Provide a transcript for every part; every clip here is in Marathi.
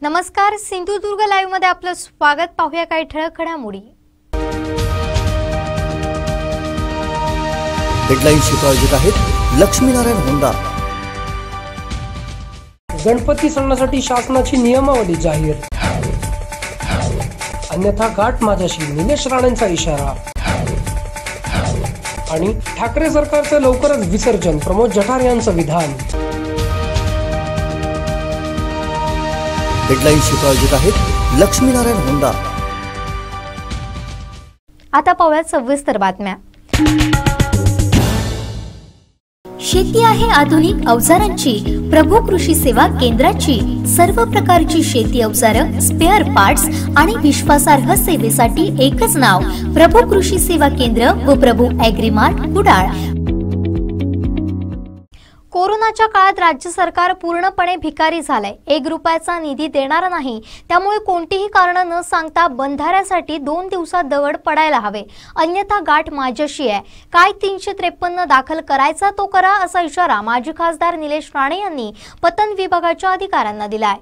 नमस्कार, सिंधुदुर्ग लाईव्ह मध्ये आपलं स्वागत. पाहूया काही ठळक घडामोडी. हेडलाईन्सची प्रायोजक आहेत लक्ष्मीनारायण होंडा. गणपती सणासाठी शासनाची नियमावली जाहीर. अन्यथा गाठ माझ्याशी, निलेश राणेंचा इशारा. आणि ठाकरे सरकारचं लवकरच विसर्जन, प्रमोद जठार यांचं विधान. हेडलाईन्सची प्रायोजक आहेत लक्ष्मीनारायण होंडा. आता पाहूयात सविस्तर बातम्या. शेती आहे आधुनिक अवजारांची, प्रभू कृषी सेवा केंद्राची. सर्व प्रकारची शेती अवजारं, स्पेअर पार्ट्स आणि विश्वासार्ह सेवेसाठी एकच नाव, प्रभू कृषी सेवा केंद्र व प्रभू ॲग्रीमार्ट कुडाळ. कोरोनाच्या काळात राज्य सरकार पूर्णपणे भिकारी झालंय. 1 रुपयाचा निधी देणार नाही, त्यामुळे कोणतीही कारण न सांगता बंधाऱ्यासाठी 2 दिवसात दगड पडायला हवे, अन्यथा गाठ माझ्याशी आहे. काय 353 दाखल करायचा तो करा, असा इशारा माजी खासदार निलेश राणे यांनी पतन विभागाच्या अधिकाऱ्यांना दिलाय.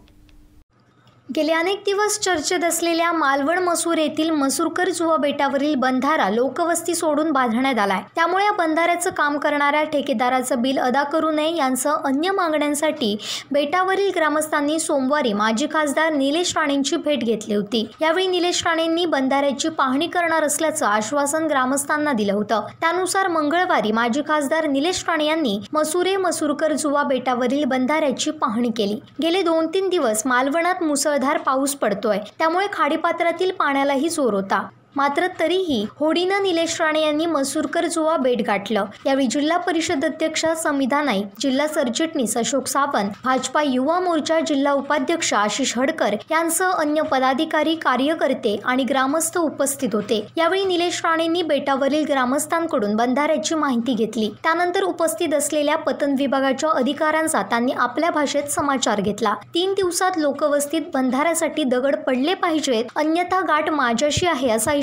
गेले अनेक दिवस चर्चेत असलेल्या मालवण मसूर येथील मसूरकर जुवा बेटावरील बंधारा लोकवस्ती सोडून बांधण्यात आलाय. त्यामुळे या बंधाऱ्याचं काम करणाऱ्या ठेकेदाराचं बिल अदा करू नये यांसह अन्य मागण्यांसाठी बेटावरील ग्रामस्थांनी सोमवारी माजी खासदार निलेश राणेंची भेट घेतली होती. यावेळी निलेश राणेंनी बंधाऱ्याची पाहणी करणार असल्याचं आश्वासन ग्रामस्थांना दिलं होतं. त्यानुसार मंगळवारी माजी खासदार निलेश राणे यांनी मसूरकर जुवा बेटावरील बंधाऱ्याची पाहणी केली. गेले 2-3 दिवस मालवणात मुसळधार पाऊस पडतोय, त्यामुळे खाडीपात्रातील पाण्यालाही जोर होता. मात्र तरीही होडीनं निलेश राणे यांनी मसूरकर जुवा बेट गाठलं. यावेळी जिल्हा परिषद अध्यक्षा समिधा नाईक, जिल्हा सरचिटणीस अशोक सावंत, भाजपा युवा मोर्चा जिल्हा उपाध्यक्ष आशिष हडकर यांसह अन्य पदाधिकारी, कार्यकर्ते आणि ग्रामस्थ उपस्थित होते. यावेळी निलेश राणेंनी बेटावरील ग्रामस्थांकडून बंधाऱ्याची माहिती घेतली. त्यानंतर उपस्थित असलेल्या पतन विभागाच्या अधिकाऱ्यांचा त्यांनी आपल्या भाषेत समाचार घेतला. 3 दिवसात लोकवस्तीत बंधाऱ्यासाठी दगड पडले पाहिजेत, अन्यथा गाठ माझ्याशी आहे, असा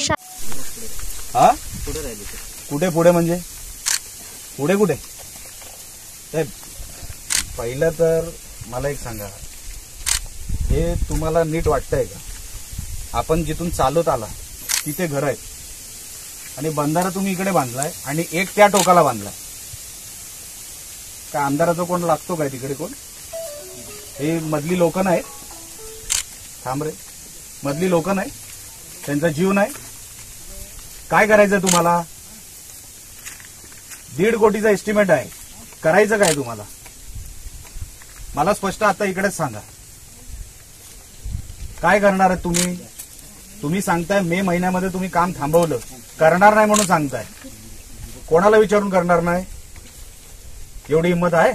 हा कुठे पुढे म्हणजे पुढे कुठे? पहिलं तर मला एक सांगा, हे तुम्हाला नीट वाटतंय का? आपण जिथून चालत आला तिथे घर आहेत आणि बंधारा तुम्ही इकडे बांधलाय आणि एक त्या टोकाला बांधलाय. काय आमदाराचा कोण लागतो काय तिकडे कोण? हे मधली लोक नाही, थांब रे, मधली लोक नाही, त्यांचा जीव नाही. काय करायचं तुम्हाला? 1.5 कोटीचा एस्टिमेट आहे, करायचं काय तुम्हाला? मला स्पष्ट आता इकडेच सांगा, काय करणार आहे तुम्ही? तुम्ही सांगताय मे महिन्यामध्ये तुम्ही काम थांबवलं, करणार नाही म्हणून सांगताय. कोणाला विचारून करणार नाही? एवढी हिंमत आहे?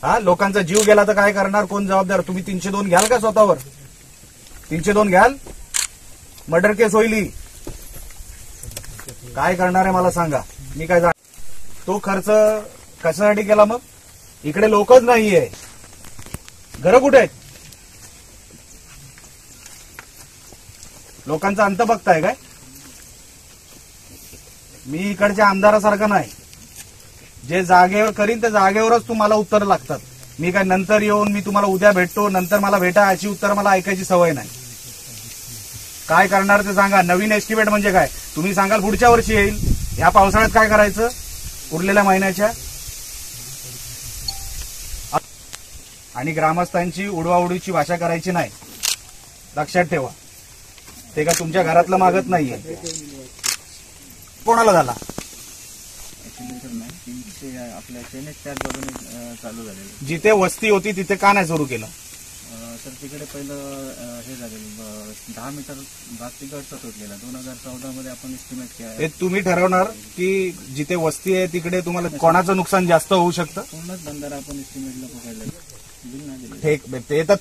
हा, लोकांचा जीव गेला तर काय करणार? कोण जबाबदार? तुम्ही 302 घ्याल का स्वतःवर? 302 घ्याल? मर्डर केस होईल. काय करणार आहे मला सांगा, मी काय तो खर्च कशासाठी केला? मग इकडे लोकच नाहीये, घरं कुठे आहेत? लोकांचा अंत बघताय काय? मी इकडच्या आमदारासारखं नाही, जे जागेवर करीन त्या जागेवरच तुम्हाला उत्तर लागतात. मी काय नंतर येऊन मी तुम्हाला उद्या भेटतो, नंतर मला भेटा, अशी उत्तर मला ऐकायची सवय नाही. काय करणार ते सांगा. नवीन एस्टिमेट म्हणजे काय? तुम्ही सांगाल पुढच्या वर्षी येईल. या पावसाळ्यात काय करायचं उरलेल्या महिन्याच्या? आणि ग्रामस्थांची उडवाउडीची भाषा करायची नाही, लक्षात ठेवा. ते का तुमच्या घरातलं मागत नाहीये. कोणाला झाला? आपल्या चालू झालेलं. जिथे वस्ती होती तिथे का नाही सुरू केलं? तर तिकडे पहिलं हे झालेलं 10 मीटर भाग तिकडचा तुटलेला. 2014 मध्ये आपण एस्टिमेट केला. हे तुम्ही ठरवणार की जिथे वस्ती आहे तिकडे तुम्हाला कोणाचं नुकसान जास्त होऊ शकतं? पूर्णच बंधारा आपण एस्टिमेटला पोहायला ठीक. ते तर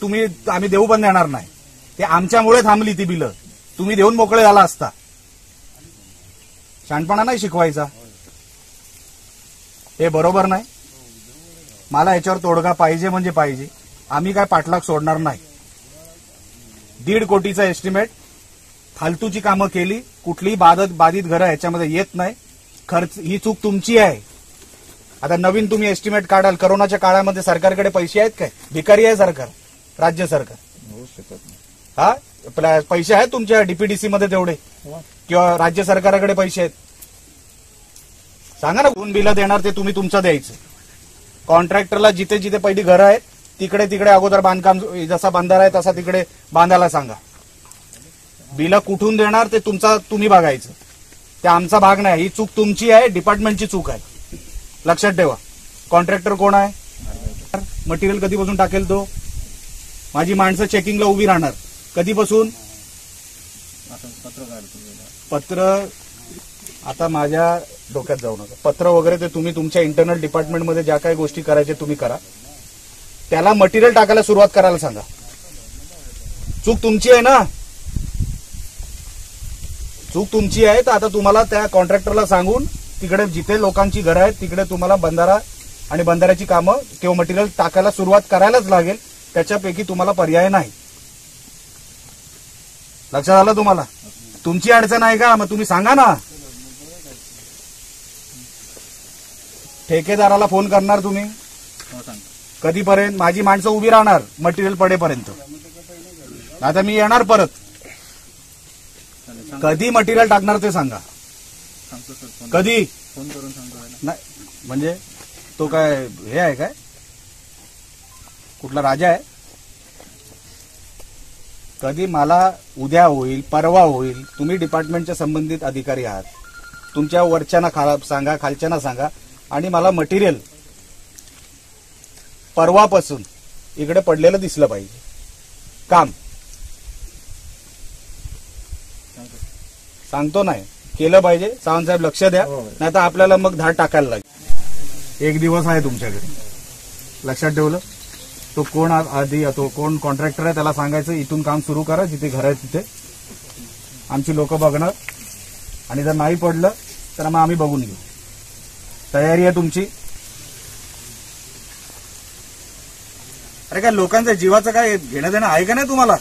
तुम्ही आम्ही देऊ पण देणार नाही. ते आमच्यामुळे थांबली ती बिलं. तुम्ही देऊन मोकळे झाला असता. शहाणपणा नाही शिकवायचा, हे बरोबर नाही. मला याच्यावर तोडगा पाहिजे म्हणजे पाहिजे. आम्ही काय पाठलाग सोडणार नाही. 1.5 कोटीचा एस्टिमेट, फालतूची कामं केली, कुठलीही बाधित घरं ह्याच्यामध्ये येत नाही. खर्च ही चूक तुमची आहे. आता नवीन तुम्ही एस्टिमेट काढाल. करोनाच्या काळामध्ये सरकारकडे पैसे आहेत काय? भिकारी आहे सरकार. राज्य सरकार हा पैसे आहेत तुमच्या डीपीडीसी मध्ये तेवढे किंवा राज्य सरकाराकडे पैसे आहेत? सांगा ना, कोण बिलं देणार ते तुम्ही तुमचं द्यायचं. कॉन्ट्रॅक्टरला जिथे जिथे पहिली घरं आहेत तिकडे तिकडे अगोदर बांधकाम जसा बांधार आहे तसा तिकडे बांधायला सांगा. बिलं कुठून देणार ते तुम्ही बघायचं. ते आमचा भाग नाही. ही चूक तुमची आहे, डिपार्टमेंटची चूक आहे. लक्षात ठेवा. कॉन्ट्रॅक्टर कोण आहे? मटेरियल कधीपासून टाकेल तो? माझी माणसं चेकिंगला उभी राहणार कधीपासून? पत्र आता माझ्या डोक्यात जाऊ नका. पत्र वगैरे ते तुम्ही तुमच्या इंटरनल डिपार्टमेंटमध्ये ज्या काही गोष्टी करायच्या तुम्ही करा. त्याला मटेरियल टाकायला सुरुवात करायला सांगा. चूक तुमची आहे ना, चूक तुमची आहे. तर आता तुम्हाला त्या कॉन्ट्रॅक्टरला सांगून तिकडे जिथे लोकांची घरं आहेत तिकडे तुम्हाला बंधारा आणि बंधाऱ्याची कामं किंवा मटेरियल टाकायला सुरुवात करायलाच लागेल. त्याच्यापैकी तुम्हाला पर्याय नाही. लक्षात आलं तुम्हाला? तुमची अडचण आहे का? मग तुम्ही सांगा ना. ठेकेदाराला फोन करणार तुम्ही कधीपर्यंत? माझी माणसं उभी राहणार मटेरियल पडेपर्यंत. आता मी येणार परत. कधी मटेरियल टाकणार ते सांगा. कधी? फोन करून सांगतो. नाही म्हणजे तो काय हे आहे काय? कुठला राजा आहे? कधी? मला उद्या होईल, परवा होईल. तुम्ही डिपार्टमेंटच्या संबंधित अधिकारी आहात. तुमच्या वरच्यांना सांगा, खालच्यांना सांगा. आणि मला मटेरियल परवापासून इकडे पडलेलं दिसलं पाहिजे. काम सांगतो नाही केलं पाहिजे. सावंतसाहेब लक्ष द्या, नाही तर आपल्याला मग धाड टाकायला लागेल. एक दिवस आहे तुमच्याकडे. लक्षात ठेवलं? तो कोण आधी तो कोण कॉन्ट्रॅक्टर आहे त्याला सांगायचं इथून काम सुरू करा. जिथे घर आहे तिथे आमची लोक बघणार. आणि जर नाही पडलं तर मग आम्ही बघून घेऊ. तयारी आहे तुमची? अरे काय लोकांच्या जीवाचं काय घेणं देणं आहे का नाही तुम्हाला?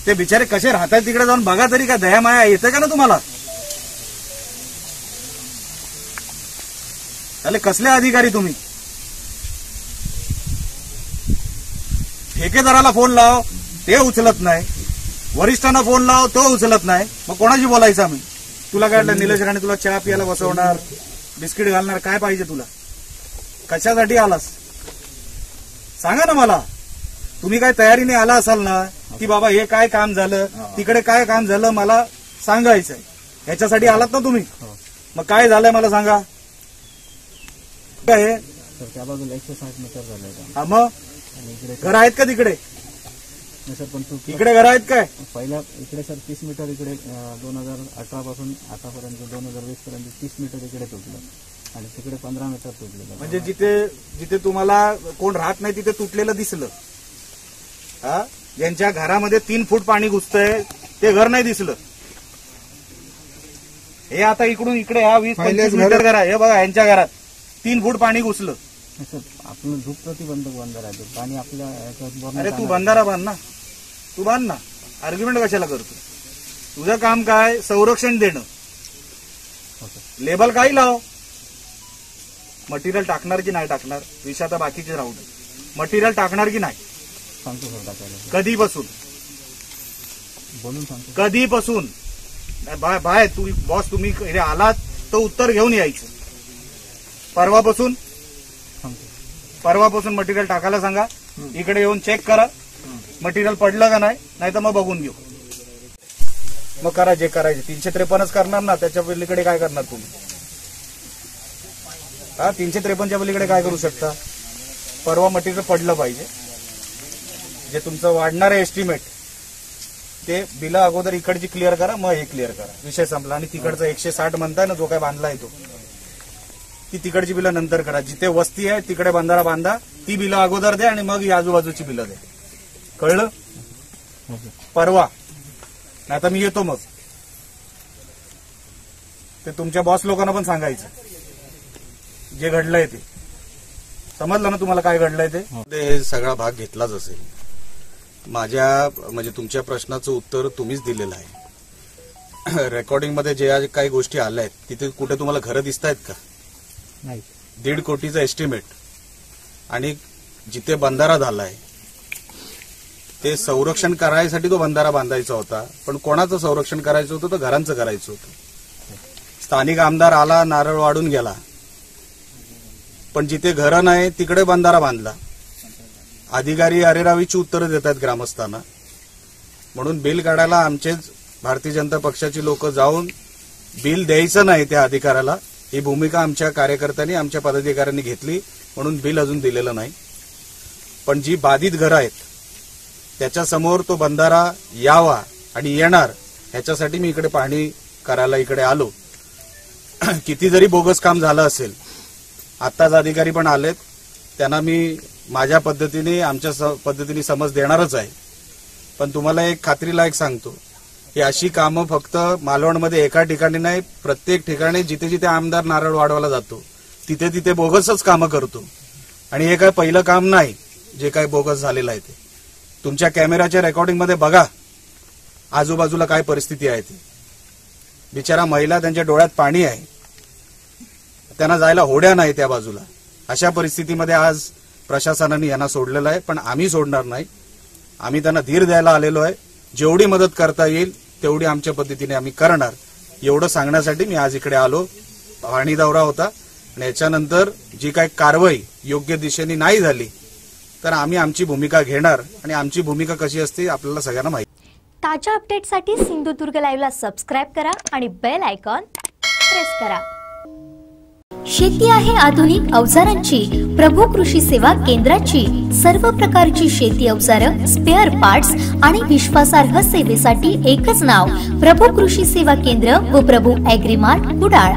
ते बिचारे कसे राहतात तिकडे जाऊन बघा तरी. काय दया माया येते का ना तुम्हाला? त्याले कसले अधिकारी तुम्ही? ठेकेदाराला फोन लाव ते उचलत नाही. वरिष्ठांना फोन लाव तो उचलत नाही. मग कोणाशी बोलायचं आम्ही? तुला काय निलेश राणे तुला चहा पियाला बसवणार, बिस्किट घालणार? काय पाहिजे तुला? कशासाठी आलास सांगा ना मला. तुम्ही काय तयारीने आला असाल ना की बाबा हे काय काम झालं, तिकडे काय काम झालं मला सांगायचंय. ह्याच्यासाठी आलात ना तुम्ही. मग काय झालंय मला सांगा. काय त्या बाजूला 160 मीटर झालंय. हा मग घर आहेत का तिकडे? सर पण इकडे घर आहेत काय? पहिल्या इकडे सर 30 मीटर इकडे 2018 पासून आतापर्यंत 2020 पर्यंत 30 मीटर इकडे तुटलं आणि तिकडे 15 मीटर तुटलेलं. म्हणजे जिथे जिथे तुम्हाला कोण राहत नाही तिथे तुटलेलं दिसलं. हा, ज्यांच्या घरामध्ये 3 फूट पाणी घुसतंय ते घर नाही दिसलं. हे आता इकडून इकडे हा 20-25 मीटर घर आहे. हे बघा यांच्या घरात 3 फूट पाणी घुसलं. सर आपलं धूप प्रतिबंधक बंधारा आहे. पाणी आपल्या ह्याच्यात. अरे तू बंधारा बांध ना, तू बांध ना. आर्ग्युमेंट कशाला करतो? तुझं काम काय? संरक्षण देणं. लेबल काही लाव. मटेरियल टाकणार की नाही टाकणार विषय आता बाकीचे राहू दे. मटेरियल टाकणार की नाही सांगतो सर टाकायला. कधीपासून? बोलून सांगतो. कधीपासून? बाय तू बॉस तुम्ही इकडे आलात तर उत्तर घेऊन यायचं. परवापासून? परवापासून मटेरियल टाकायला सांगा. इकडे येऊन चेक करा मटेरियल पडलं का नाही, नाही तर मग बघून घेऊ. मग करा जे करायचे. 353च करणार ना, त्याच्या पलीकडे काय करणार तुम्ही? हा 353च्या पलीकडे काय करू शकता? परवा मटेरियल पडलं पाहिजे. जे तुमचं वाढणार आहे एस्टिमेट ते बिलं अगोदर इकडची क्लिअर करा, मग हे क्लिअर करा. विषय संपला. आणि तिकडचा 160 म्हणताय ना जो काय बांधला आहे तो, ती तिकडची बिलं नंतर करा. जिथे वस्ती आहे तिकडे बंधारा बांधा, ती बिलं अगोदर द्या आणि मग आजूबाजूची बिलं द्या. कळलं? परवा नाही तर मी येतो. मग ते तुमच्या बॉस लोकांना पण सांगायचं जे घडलंय ते. समजलं ना तुम्हाला काय घडलंय ते? हे सगळा भाग घेतलाच असेल. माझ्या म्हणजे तुमच्या प्रश्नाचं उत्तर तुम्हीच दिलेलं आहे. रेकॉर्डिंगमध्ये जे काही गोष्टी आल्या आहेत तिथे कुठे तुम्हाला घरं दिसत आहेत का? नाही. 1.5 कोटीचा एस्टिमेट आणि जिथे बंधारा झालाय ते संरक्षण करायसाठी तो बंधारा बांधायचा होता, पण कोणाचं संरक्षण करायचं होतं तर घरांचं करायचं होतं। स्थानिक आमदार आला, नारळ वाढून गेला, पण जिथे घरं नाही तिकडे बंधारा बांधला। अधिकारी अरेरावीची उत्तरं देतात ग्रामस्थांना, म्हणून बिल काढायला आमचेच भारतीय जनता पक्षाची लोक जाऊन बिल द्यायचं नाही त्या अधिकाऱ्याला, ही भूमिका आमच्या कार्यकर्त्यांनी आमच्या पदाधिकाऱ्यांनी घेतली, म्हणून बिल अजून दिलेलं नाही। पण जी बाधित घरं आहेत त्याच्यासमोर तो बंधारा यावा आणि येणार ह्याच्यासाठी मी इकडे पाहणी करायला इकडे आलो। किती जरी बोगस काम झालं असेल, आत्ताच अधिकारी पण आलेत, त्यांना मी माझ्या पद्धतीने आमच्या पद्धतीने समज देणारच आहे। पण तुम्हाला एक खात्रीलायक सांगतो, ही अशी कामं फक्त मालवणमध्ये एका ठिकाणी नाही, प्रत्येक ठिकाणी जिथे जिथे आमदार नारळ वाढवायला जातो तिथे तिथे बोगसच कामं करतो। आणि हे काय पहिलं काम नाही जे काय बोगस झालेलं आहे ते। तुमच्या कॅमेराच्या रेकॉर्डिंगमध्ये बघा आजूबाजूला काय परिस्थिती आहे ती। बिचारा महिला, त्यांच्या डोळ्यात पाणी आहे, त्यांना जायला होड्या नाही त्या बाजूला। अशा परिस्थितीमध्ये आज प्रशासनाने यांना सोडलेलं आहे, पण आम्ही सोडणार नाही। आम्ही त्यांना धीर द्यायला आलेलो आहे, जेवढी मदत करता येईल तेवढी आमच्या पद्धतीने आम्ही करणार, एवढं सांगण्यासाठी मी आज इकडे आलो। पाहणी दौरा होता आणि याच्यानंतर जी काही कारवाई योग्य दिशेने नाही झाली तर आम्ही आमची भूमिका घेणार, आणि आमची भूमिका कशी असते आपल्याला सगळ्यांना माहिती। ताज्या अपडेटसाठी सिंधुदुर्ग लाईव्हला सबस्क्राईब करा आणि बेल आयकॉन प्रेस करा। शेती आहे आधुनिक अवजारांची, प्रभू कृषी सेवा केंद्राची सर्व प्रकारची शेती अवजारं, स्पेअर पार्ट्स आणि विश्वासार्ह सेवेसाठी एकच नाव, प्रभू कृषी सेवा केंद्र व प्रभू ॲग्रीमार्ट कुडाळ।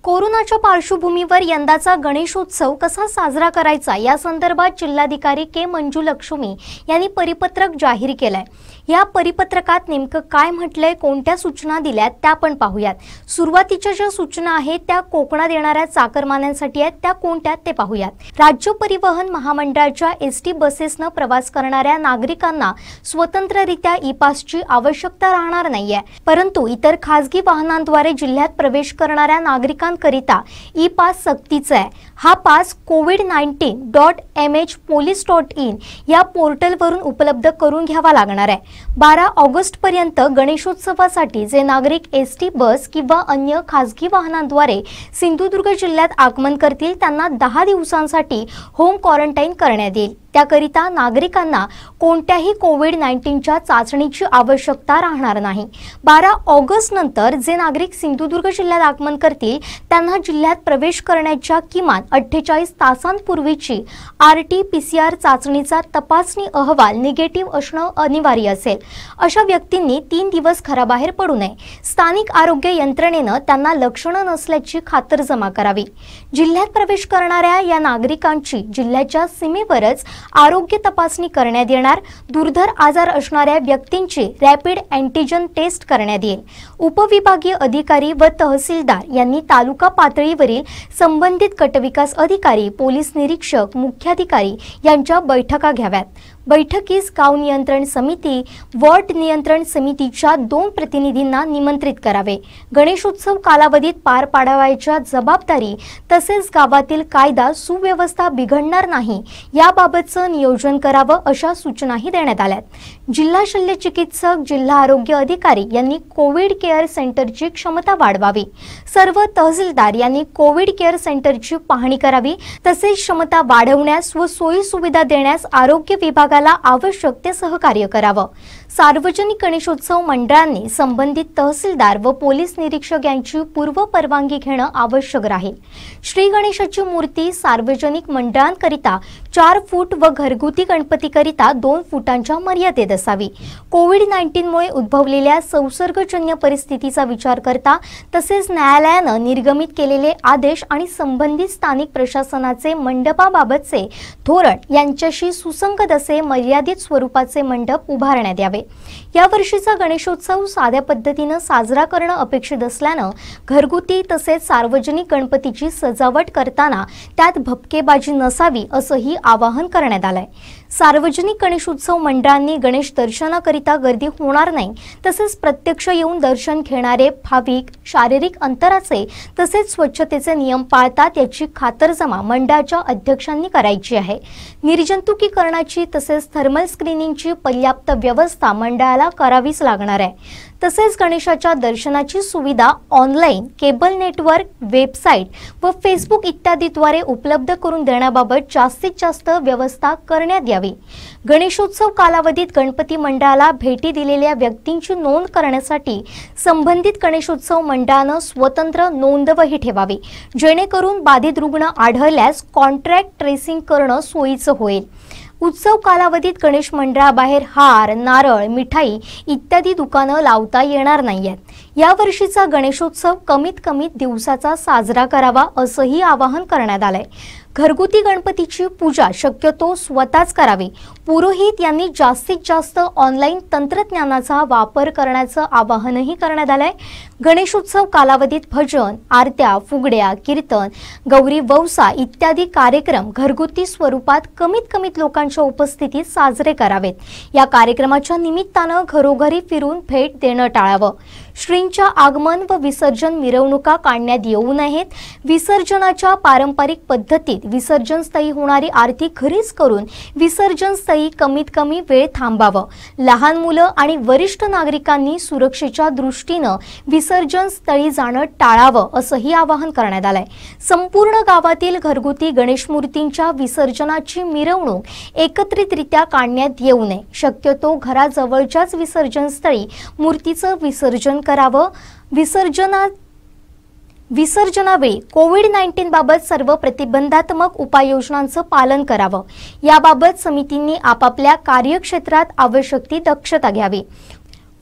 कोरोनाच्या पार्श्वभूमीवर यंदाचा गणेशोत्सव कसा साजरा करायचा या संदर्भात जिल्हाधिकारी के मंजुलक्ष्मी यांनी परिपत्रक जाहीर केलंय। या परिपत्रकात नेमकं काय म्हटलंय, कोणत्या सूचना दिल्यात त्या पण पाहूयात। सुरुवातीच्या ज्या सूचना आहेत त्या कोकणात येणाऱ्या चाकरमान्यांसाठी आहेत, त्या कोणत्या ते पाहूयात। राज्य परिवहन महामंडळाच्या एसटी बसेसनं प्रवास करणाऱ्या नागरिकांना स्वतंत्ररित्या ई पासची आवश्यकता राहणार नाहीये, परंतु इतर खासगी वाहनांद्वारे जिल्ह्यात प्रवेश करणाऱ्या नागरिकांकरिता ई पास सक्तीचा आहे। हा पास covid19.mhpolice.in या पोर्टलवरून उपलब्ध करून घ्यावा लागणार आहे। 12 ऑगस्ट पर्यंत गणेशोत्सवासाठी जे नागरिक एसटी बस किंवा अन्य खासगी वाहनांद्वारे सिंधुदुर्ग जिल्ह्यात आगमन करतील त्यांना 10 दिवसांसाठी होम क्वारंटाईन करण्यात येईल। त्याकरिता नागरिकांना कोणत्याही कोविड-19च्या चाचणीची आवश्यकता राहणार नाही। 12 ऑगस्ट नंतर जे नागरिक सिंधुदुर्ग जिल्ह्यात आगमन करतील त्यांना जिल्ह्यात प्रवेश करण्याच्या किमान 48 तासांपूर्वीची RT-PCR चाचणीचा तपासणी अहवाल निगेटिव्ह असणं अनिवार्य असेल। अशा व्यक्तींनी 3 दिवस घराबाहेर पडू नये। स्थानिक आरोग्य यंत्रणेनं त्यांना लक्षणं नसल्याची खातरजमा करावी। जिल्ह्यात प्रवेश करणाऱ्या या नागरिकांची जिल्ह्याच्या सीमेवरच आरोग्य तपासणी करण्यात येणार। दुर्धर आजार असणाऱ्या व्यक्तींची रॅपिड अँटीजन टेस्ट करण्यात येईल। उपविभागीय अधिकारी व तहसीलदार यांनी तालुका पातळीवरील संबंधित गटविकास अधिकारी, पोलीस निरीक्षक, मुख्याधिकारी यांच्या बैठका घ्याव्यात। बैठकीस गाव नियंत्रण समिती, वॉर्ड नियंत्रण समितीच्या 2 प्रतिनिधींना निमंत्रित करावे। गणेशोत्सव कालावधीत पार पाडावयाच्या जबाबदारी तसेच गावातील कायदा सुव्यवस्था बिघडणार नाही याबाबतचं नियोजन करावं अशा सूचनाही देण्यात आल्यात। जिल्हा शल्य चिकित्सक, जिल्हा आरोग्य अधिकारी यांनी कोविड केअर सेंटरची क्षमता वाढवावी। सर्व तहसीलदार यांनी कोविड केअर सेंटरची पाहणी करावी। तसेच क्षमता वाढवण्यास व सोयी सुविधा देण्यास आरोग्य विभागाला आवश्यक ते सहकार्य करावं। सार्वजनिक गणेशोत्सव मंडळांनी संबंधित तहसीलदार व पोलीस निरीक्षक यांची पूर्व परवानगी घेणं आवश्यक राहील। श्री गणेशाची मूर्ती सार्वजनिक मंडळांकरिता 4 फूट व घरगुती गणपतीकरिता 2 फुटांच्या मर्यादेत असावी। कोविड-19 मुळे उद्भवलेल्या संसर्गजन्य परिस्थितीचा विचार करता तसेच न्यायालयानं निर्गमित केलेले आदेश आणि संबंधित स्थानिक प्रशासनाचे मंडपाबाबतचे धोरण यांच्याशी सुसंगत असे मर्यादित स्वरूपाचे मंडप उभारण्यात यावे। या वर्षीचा गणेशोत्सव साध्या पद्धतीने साजरा करणं अपेक्षित असल्यानं घरगुती तसेच सार्वजनिक गणपतीची सजावट करताना त्यात भपकेबाजी नसावी असंही आवाहन करण्यात आलंय। सार्वजनिक गणेशोत्सव मंडळांनी गणेश दर्शनाकरिता गर्दी होणार नाही, तसेच प्रत्यक्ष येऊन दर्शन घेणारे भाविक शारीरिक अंतराचे तसेच स्वच्छतेचे नियम पाळतात याची खातरजमा मंडळाच्या अध्यक्षांनी करायची आहे। निर्जंतुकीकरणाची तसेच थर्मल स्क्रीनिंगची पर्याप्त व्यवस्था मंडळाला करावीच लागणार आहे। तसेच गणेशाच्या दर्शनाची सुविधा ऑनलाईन, केबल नेटवर्क, वेबसाईट व फेसबुक इत्यादीद्वारे उपलब्ध करून देण्याबाबत जास्तीत जास्त व्यवस्था करण्यात यावी। गणेशोत्सव कालावधीत गणपती मंडळाला भेटी दिलेल्या व्यक्तींची नोंद करण्यासाठी संबंधित गणेशोत्सव मंडळाने स्वतंत्र नोंदवही ठेवावी, जेणेकरून बाधित रुग्ण आढळल्यास कॉन्ट्रॅक्ट ट्रेसिंग करणं सोयीचं होईल। उत्सव कालावधीत गणेश मंडळाबाहेर हार, नारळ, मिठाई इत्यादी दुकानं लावता येणार नाहीयेत। या वर्षीचा गणेशोत्सव कमीत कमी दिवसाचा साजरा करावा असंही आवाहन करण्यात आलंय। घरगुती गणपतीची पूजा शक्यतो स्वतःच करावी। पुरोहित यांनी जास्तीत जास्त ऑनलाईन तंत्रज्ञानाचा वापर करण्याचं आवाहनही करण्यात आलंय। गणेशोत्सव कालावधीत भजन, आरत्या, फुगड्या, कीर्तन, गौरी वौसा इत्यादी कार्यक्रम घरगुती स्वरूपात कमीत लोकांच्या उपस्थितीत साजरे करावेत। या कार्यक्रमाच्या निमित्तानं घरोघरी फिरून भेट देणं टाळावं। श्रींच्या आगमन व विसर्जन मिरवणुका काढण्यात येऊ नयेत। विसर्जनाच्या पारंपरिक पद्धतीत विसर्जन स्थळी होणारी आरती घरीच करून विसर्जन स्थळी कमीत कमी वेळ थांबावं। लहान मुलं आणि वरिष्ठ नागरिकांनी सुरक्षेच्या दृष्टीनं विसर्जन स्थळी जाणं टाळावं असंही आवाहन करण्यात आलंय। संपूर्ण गावातील घरगुती गणेश मूर्तींच्या विसर्जनाची मिरवणूक एकत्रितरित्या काढण्यात येऊ नये। शक्यतो घराजवळच्याच विसर्जन स्थळी मूर्तीचं विसर्जन करावं। विसर्जनावेळी कोविड-19 बाबत सर्व प्रतिबंधात्मक उपाययोजनांचं पालन करावं। याबाबत समितींनी आपापल्या कार्यक्षेत्रात आवश्यक ती दक्षता घ्यावी।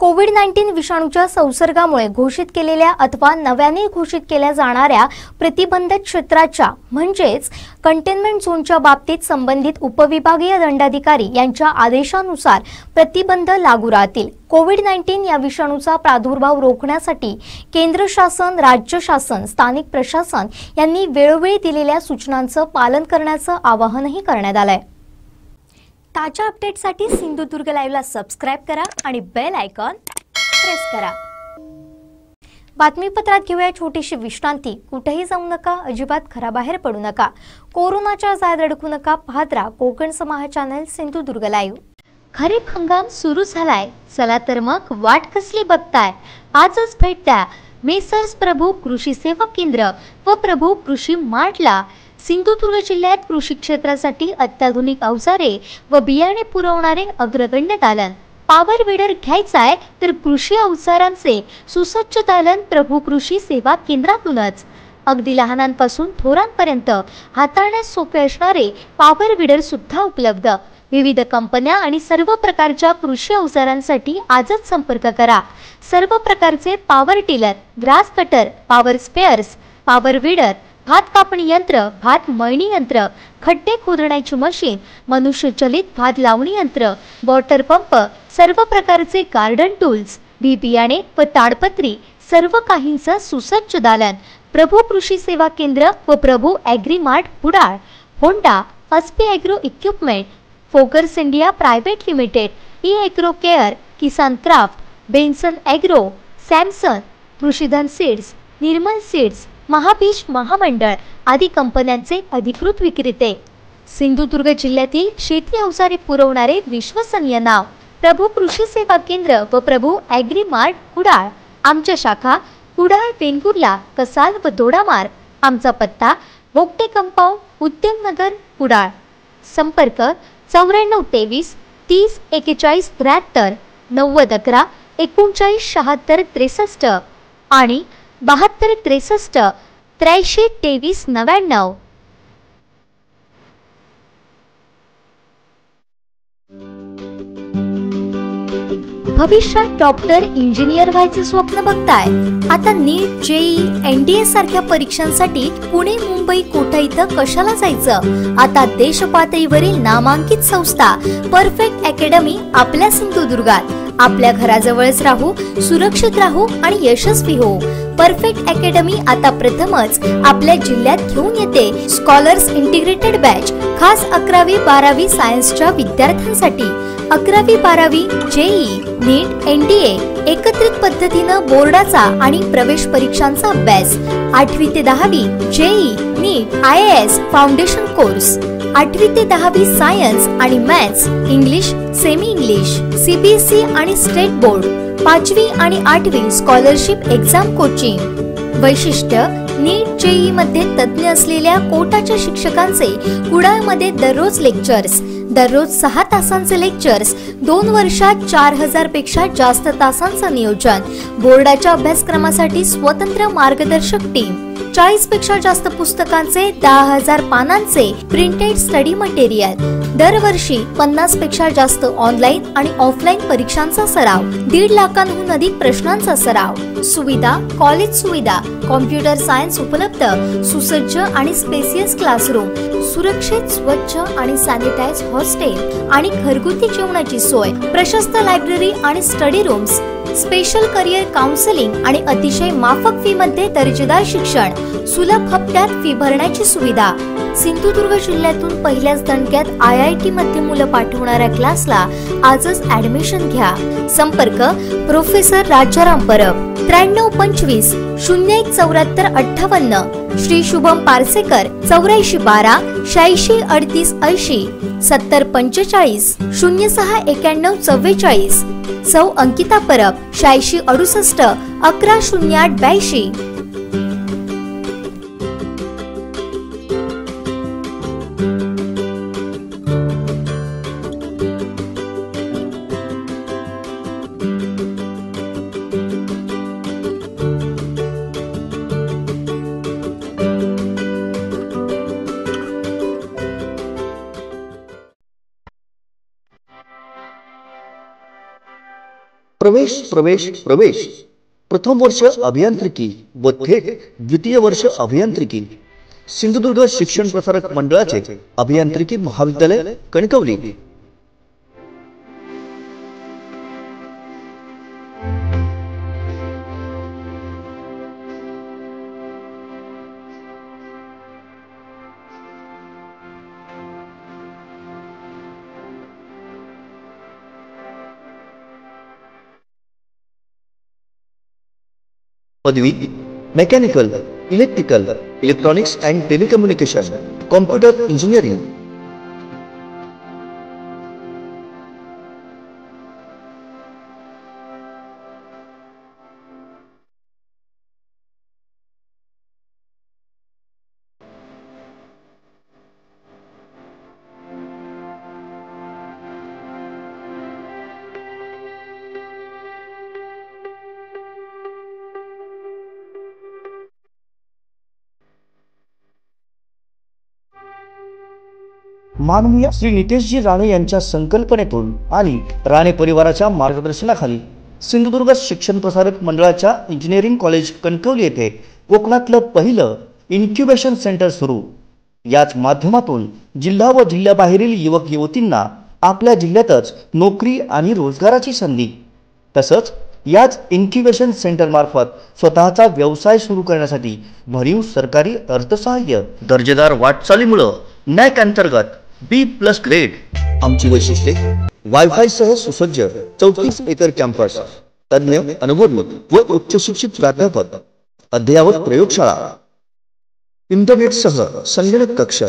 कोविड-19 विषाणूच्या संसर्गामुळे घोषित केलेल्या अथवा नव्याने घोषित केल्या जाणाऱ्या प्रतिबंधित क्षेत्राच्या म्हणजेच कंटेनमेंट झोनच्या बाबतीत संबंधित उपविभागीय दंडाधिकारी यांच्या आदेशानुसार प्रतिबंध लागू राहतील। कोविड-19 या विषाणूचा प्रादुर्भाव रोखण्यासाठी केंद्र शासन, राज्य शासन, स्थानिक प्रशासन यांनी वेळोवेळी दिलेल्या सूचनांचं पालन करण्याचं आवाहनही करण्यात आलंय। ताज्या अपडेटसाठी सिंधुदुर्ग लाईव्हला सबस्क्राइब करा आणि बेल आयकॉन प्रेस करा। बातमीपत्रात घेऊया छोटीशी विश्रांती। कुठेही जाऊ नका, अजिबात घराबाहेर पडू नका, कोरोनाच्या जाळ्यात अडकू नका, पाहत राहा कोकण समाचार चॅनल सिंधुदुर्ग लाईव्ह। खरीप हंगाम सुरू झालाय, चला तर मग वाट कसली बघताय, आजच भेट द्या मेसर्स प्रभू कृषी सेवा केंद्र व प्रभू कृषी मार्टला। सिंधुदुर्ग जिल्ह्यात कृषी क्षेत्रासाठी अत्याधुनिक अवजारे व बियाणे पुरवणारे अग्रगण्य दालन। पॉवर विडर घ्यायचाय तर कृषी अवजारांचे सुसज्ज दालन प्रभू कृषी सेवा केंद्रातूनच। अगदी लहानांपासून थोरांपर्यंत हाताळण्यास सोपे असणारे पॉवर विडर सुद्धा उपलब्ध। विविध कंपन्या आणि सर्व प्रकारच्या कृषी अवजारांसाठी आजच संपर्क करा। सर्व प्रकारचे power tiller, grass cutter, power spares, power weeder, भात कापणी यंत्र, भात मळणी यंत्र, खड्डे खोदण्याची मशीन, मनुष्यचलित भात लावणी यंत्र, वॉटर पंप, सर्व प्रकारचे गार्डन टूल्स, बी बियाणे व ताडपत्री सर्व काहींचं सुसज्ज दालन। प्रभू कृषी सेवा केंद्र व Prabhu agri mart Kudal. Honda, Aspee agro equipment, फोकर्स India private limited, E agro care, Kisan craft, Benson agro, Samson, Krishidhan seeds, Nirmal seeds, Mahabeej महामंडळ आदी कंपन्यांचे अधिकृत विक्रेते। सिंधुदुर्ग जिल्ह्यातील शेती अवजारे पुरवणारे विश्वसनीय नाव प्रभू कृषी सेवा केंद्र व प्रभू ॲग्री मार्ट कुडाळ। आमच्या शाखा कुडाळ, वेंगुर्ला, कसाल व दोडामार्ग। आमचा पत्ता बोगटे कंपाऊंड, उद्यमनगर, कुडाळ। संपर्क 9423 30 41 73 90 11 39 76 63 आणि 72 63 83 23 99। भविष्यात डॉक्टर, इंजिनियर व्हायचे स्वप्न बघताय? आता नीट, जेई, NDA सारख्या परीक्षांसाठी पुणे, मुंबई, कोटा इथं कशाला जायचं? आता देश पातळीवरील नामांकित संस्था परफेक्ट अकॅडमी आपल्या सिंधुदुर्गात. आपल्या घराजवळच राहू, सुरक्षित राहू आणि यशस्वी हो. परफेक्ट अकॅडमी आता प्रथमच आपल्या जिल्ह्यात घेऊन येते स्कॉलर्स इंटिग्रेटेड बॅच, खास 11वी 12वी सायन्सच्या विद्यार्थ्यांसाठी. 11वी 12वी, जेई, नीट, NDA एकत्रित पद्धतीनं बोर्डाचा आणि प्रवेश परीक्षांचा अभ्यास. 8वी ते 10वी, जेई, नीट, IAS फाउंडेशन कोर्स. 8वी ते 10वी सायन्स आणि maths, English, semi English, CBSE आणि स्टेट बोर्ड. 5वी आणि 8वी स्कॉलरशिप एक्झाम कोचिंग. वैशिष्ट्य, नीट, जेई मध्ये तज्ञ असलेल्या कोटाच्या शिक्षकांचे कुडाळमध्ये दररोज लेक्चर्स. दररोज 6 तासांचे लेक्चर्स. 2 वर्षात 4000 पेक्षा जास्त तासांचं नियोजन. बोर्डाच्या अभ्यासक्रमासाठी स्वतंत्र मार्गदर्शक टीम. 40 पेक्षा जास्त पुस्तकांचे, 10,000 पानांचे प्रिंटेड स्टडी मटेरियल. दरवर्षी 50 पेक्षा जास्त ऑनलाईन आणि ऑफलाईन परीक्षांचा सराव. 1.5 लाखांहून अधिक प्रश्नांचा सराव. सुविधा, कॉलेज सुविधा, कॉम्प्युटर सायन्स उपलब्ध, सुसज्ज आणि स्पेसियस क्लासरूम, सुरक्षित, स्वच्छ आणि सॅनिटाइज हॉस्टेल आणि घरगुती जेवणाची सोय, प्रशस्त लायब्ररी आणि study rooms, special career counselling आणि अतिशय माफक फी मध्ये दर्जेदार शिक्षण, सुलभ हप्त्यात फी भरण्याची सुविधा. सिंधुदुर्ग जिल्ह्यातून पहिल्याच दणक्यात IIT मध्ये मुलं पाठवणाऱ्या क्लासला आजच ऍडमिशन घ्या. संपर्क प्रोफेसर राजाराम परब 9325 01 74 58, श्री शुभम पारसेकर 84 12 86 38 80, 70 45 06 91 44, सौ अंकिता परब 86 68 11 08 82. प्रवेश प्रवेश प्रवेश प्रथम वर्ष अभियांत्रिकी व थेट द्वितीय वर्ष अभियांत्रिकी सिंधुदुर्ग शिक्षण प्रसारक मंडळाचे अभियांत्रिकी महाविद्यालय कणकवली. पदवी mechanical, electrical, electronics and telecommunication, computer engineering. माननीय श्री नितेशजी राणे यांच्या संकल्पनेतून आणि राणे परिवाराच्या मार्गदर्शनाखाली सिंधुदुर्ग शिक्षण प्रसारक मंडळाच्या इंजिनिअरिंग कॉलेज कणकवली येथे कोकणातलं पहिलं इन्क्युबेशन सेंटर सुरू. याच माध्यमातून जिल्हा व जिल्ह्याबाहेरील युवक युवतींना आपल्या जिल्ह्यातच नोकरी आणि रोजगाराची संधी, तसंच याच इन्क्युबेशन सेंटर मार्फत स्वतःचा व्यवसाय सुरू करण्यासाठी भरीव सरकारी अर्थसहाय्य. दर्जेदार वाटचालीमुळे नॅक अंतर्गत B+ ग्रेड. आमची वैशिष्ट्ये: वायफाय सह सुसज्ज 34 एकर कॅम्पस, तज्ञ अनुभवी व उच्च शिक्षित प्राध्यापक, अद्ययावत प्रयोगशाळा, इंटरनेट सह संगणक कक्ष,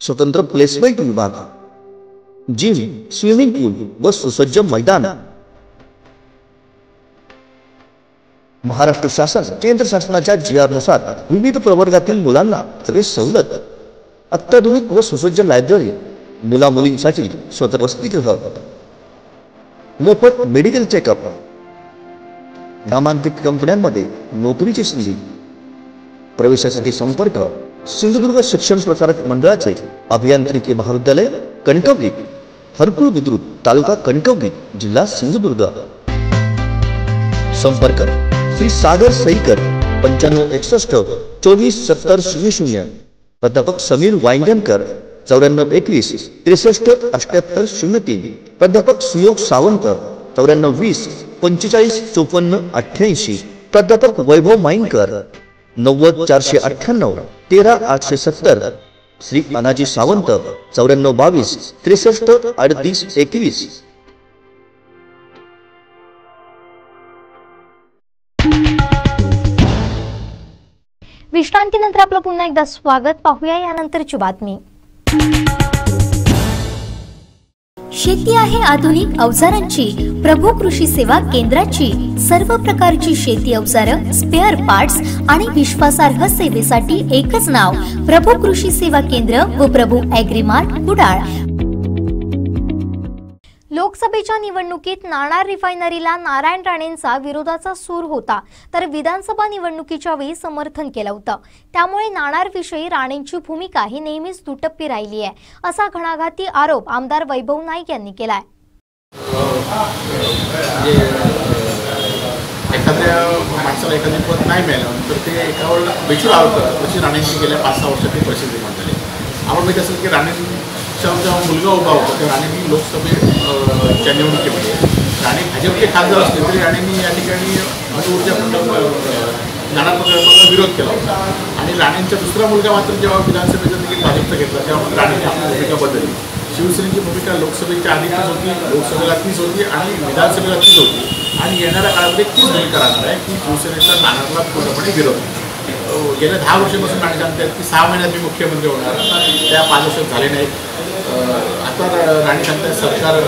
स्वतंत्र प्लेसमेंट विभाग, जिम, स्विमिंग पूल व सुसज्ज मैदान. महाराष्ट्र शासन केंद्र शासनाच्या GR नुसार विविध प्रवर्गातील मुलांना प्रवेश सवलत, अत्याधुनिक व सुसज्ज लायब्ररी, मुला मुलींसाठी स्वतंत्र वसतिगृह, मोफत मेडिकल चेकअप, नामांकित कंपन्यांमध्ये नोकरीची संधी. प्रवेशासाठी संपर्क सिंधुदुर्ग शिक्षण प्रसारक मंडळाचे अभियांत्रिकी महाविद्यालय कणकवली. हरकुळ बुद्रुक, तालुका कणकवली, जिल्हा सिंधुदुर्ग। संपर्क श्री सागर सईकर 9561 2470 00, प्राध्यापक समीर वांगणकर 9421 63 78 03, प्राध्यापक सुयोग सावंत 9420 45 54 88, प्राध्यापक वैभव माईनकर 90 498 13 870, श्री अनाजी सावंत 94 22 63 38 21। विश्रांतीनंतर आपलं पुन्हा एकदा स्वागत। पाहूया यानंतरची बातमी। शेती आहे आधुनिक अवजारांची प्रभू कृषी सेवा केंद्राची सर्व प्रकारची शेती अवजारं, स्पेअर पार्ट्स आणि विश्वासार्ह सेवेसाठी एकच नाव प्रभू कृषी सेवा केंद्र व प्रभू ॲग्रीमार्ट कुडाळ। लोकसभेच्या निवडणुकीत नाणार रिफायनरीला नारायण राणेंचा विरोधाचा सूर होता, तर विधानसभा निवडणुकीच्या वेळी समर्थन केलं होतं। त्यामुळे नाणारविषयी राणेंची भूमिका ही नेहमीच दुटप्पी राहिली आहे, असा घणाघाती आरोप आमदार वैभव नाईक यांनी केलाय। एखाद्या माणसाला एखादी पद नाही मिळालं तर ते एकावर बेचूर आरोप तशी राणेंची गेल्या 5-6 वर्षात प्रसिद्ध निर्माण झाली। आपण माहिती असेल की राणेंचा मुलगा उभा होता त्या राणेंनी लोकसभेच्या निवडणुकीमध्ये राणे भाजपचे खासदार असले तरी राणेंनी या ठिकाणी अणुऊर्जा नाणार प्रकल्पाला विरोध केला होता आणि राणेंचा दुसरा मुलगा मात्र जेव्हा विधानसभेचा तिकीट भाजपचा घेतला तेव्हा राणेंनी आपली भूमिका बदलली। शिवसेनेची भूमिका लोकसभेच्या आधी तीच होती, लोकसभेला तीच होती आणि विधानसभेला तीच होती आणि येणाऱ्या काळामध्ये तीच भूमिका राहणार आहे की शिवसेनेचा नाणारला पूर्णपणे विरोध। गेल्या 10 वर्षापासून राणे सांगतात की 6 महिन्यात मी मुख्यमंत्री होणार, त्या 5 वर्षात झाले नाहीत। आता राणे सांगतात सरकार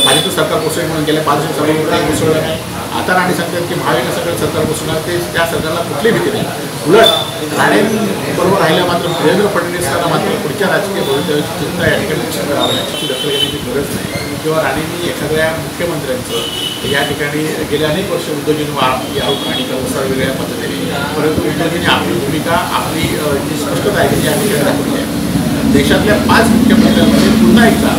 भाजप सरकार कोसळेल म्हणून गेल्या 5 वर्षात कोसळलं नाही। आता राणे सांगतात की महाविकास आघाडी सरकार कोसळणार, ते त्या सरकारला कुठली भीती नाही। उलट राणेंबरोबर राहिल्या मात्र देवेंद्र फडणवीसांना मात्र पुढच्या राजकीय भवितव्याची चिंता या ठिकाणी याची दखल घेण्याची गरज नाही किंवा राणेंनी एखाद्या मुख्यमंत्र्यांचं या ठिकाणी गेल्या अनेक वर्ष उद्योजन आरोप आणि कसा वेगळ्या पद्धतीने, परंतु उद्योजनी आपली भूमिका आपली जी स्पष्टता आहे ती या ठिकाणी दाखवली आहे। देशातल्या 5 मुख्यमंत्र्यांमध्ये पुन्हा एकदा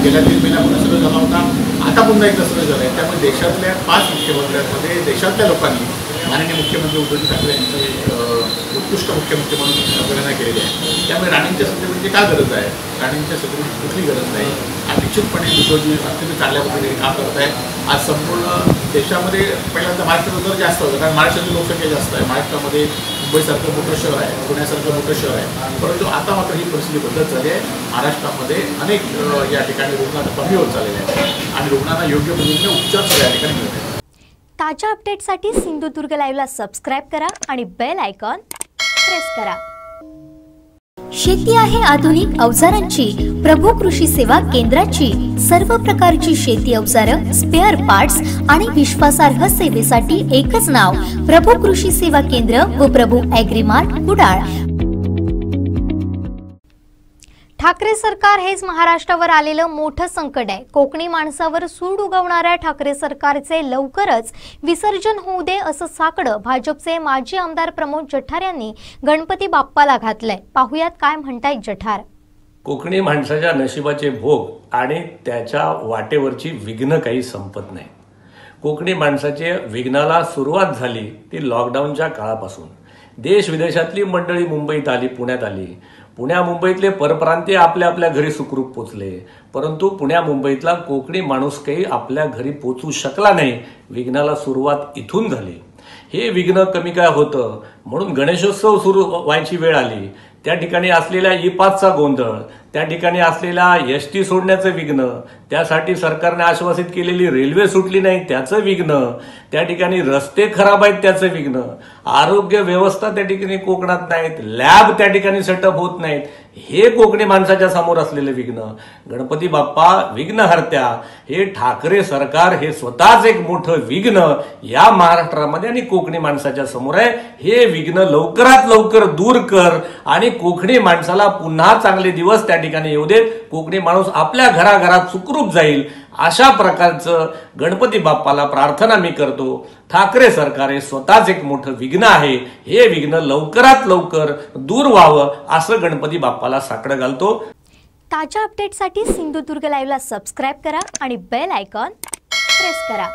गेल्या 3 महिन्यापूर्वी सगळं झाला होता, आता पुन्हा एकदा सगळं झालं आहे। त्यामुळे देशातल्या 5 मुख्यमंत्र्यांमध्ये देशातल्या लोकांनी माननीय मुख्यमंत्री उद्धव ठाकरे यांची उत्कृष्ट मुख्यमंत्री म्हणून गणना केलेली आहे। त्यामुळे राणेंच्या सत्तेची काय गरज आहे? राणेंच्या सत्तेची कुठली गरज नाही। निश्चितपणे उद्धवजी अत्यंत चांगल्या पद्धतीने काम करत आहे। आज संपूर्ण देशामध्ये पहिल्यांदा महाराष्ट्राचा दर जास्त होता, कारण महाराष्ट्राची लोकसंख्या जास्त आहे। महाराष्ट्रामध्ये मुंबईसारखं मोठं शहर आहे, पुण्यासारखं मोठं शहर आहे, परंतु आता मात्र ही परिस्थिती बदलत झाली आहे। महाराष्ट्रामध्ये अनेक या ठिकाणी रुग्ण कमी होत चाललेले आहेत आणि रुग्णांना योग्य पद्धतीने उपचार सुद्धा या ठिकाणी मिळत आहेत। ताज्या अपडेट्ससाठी सिंधुदुर्ग लाईव्हला सबस्क्राईब करा आणि बेल आयकॉन प्रेस करा। शेती आहे आधुनिक अवजारांची प्रभू कृषी सेवा केंद्राची सर्व प्रकारची शेती अवजारं, स्पेअर पार्ट्स आणि विश्वासार्ह सेवेसाठी एकच नाव प्रभू कृषी सेवा केंद्र व प्रभू ॲग्रीमार्ट कुडाळ। ठाकरे सरकार हेच महाराष्ट्रावर आलेलं मोठं संकट आहे। कोकणी माणसावर सूड उगवणाऱ्या ठाकरे सरकारचे लवकरच विसर्जन होऊ दे असं साकडं भाजपचे माजी आमदार प्रमोद जठार यांनी गणपती बाप्पाला घातलंय। पाहुयात काय म्हणतायत जठार। कोकणी माणसाच्या नशिबाचे भोग आणि त्याच्या वाटेवरची विघ्न काही संपत नाही। कोकणी माणसाचे विघ्नाला सुरुवात झाली ती लॉकडाऊनच्या काळापासून। देश विदेशातली मंडळी मुंबईत आली, पुण्यात आली। पुण्या मुंबईतले परप्रांतीय आपल्या आपल्या घरी सुखरूप पोचले, परंतु पुण्या मुंबईतला कोकणी माणूस काही आपल्या घरी पोचू शकला नाही। विघ्नाला सुरुवात इथून झाली। हे विघ्न कमी काय होतं म्हणून गणेशोत्सव सुरू व्हायची वेळ आली, त्या ठिकाणी असलेल्या ई-पासचा गोंधळ, त्या ठिकाणी असलेला एसटी सोडण्याचं विघ्न, त्यासाठी सरकारने आश्वासित केलेली रेल्वे सुटली नाही त्याचं विघ्न, त्या ठिकाणी रस्ते खराब आहेत त्याचं विघ्न, आरोग्य व्यवस्था त्या ठिकाणी कोकणात नाहीत, लॅब त्या ठिकाणी सेटअप होत नाहीत, हे कोकणी माणसाच्या समोर असलेले विघ्न। गणपती बाप्पा विघ्नहर्त्या हे ठाकरे सरकार हे स्वतःच एक मोठं विघ्न या महाराष्ट्रामध्ये आणि कोकणी माणसाच्या समोर आहे। हे विघ्न लवकरात लवकर दूर कर आणि कोकणी माणसाला पुन्हा चांगले दिवस त्या ठिकाणी येऊ देत। कोकणी माणूस आपल्या घराघरात सुखरूप जाईल अशा प्रकारचं गणपती बाप्पाला प्रार्थना मी करतो। ठाकरे सरकार हे स्वतःच एक मोठं विघ्न आहे, हे विघ्न लवकरात लवकर दूर व्हावं असं गणपती बाप्पाला साकडं घालतो। ताज्या अपडेटसाठी सिंधुदुर्ग लाईव्हला सबस्क्राईब करा आणि बेल आयकॉन प्रेस करा।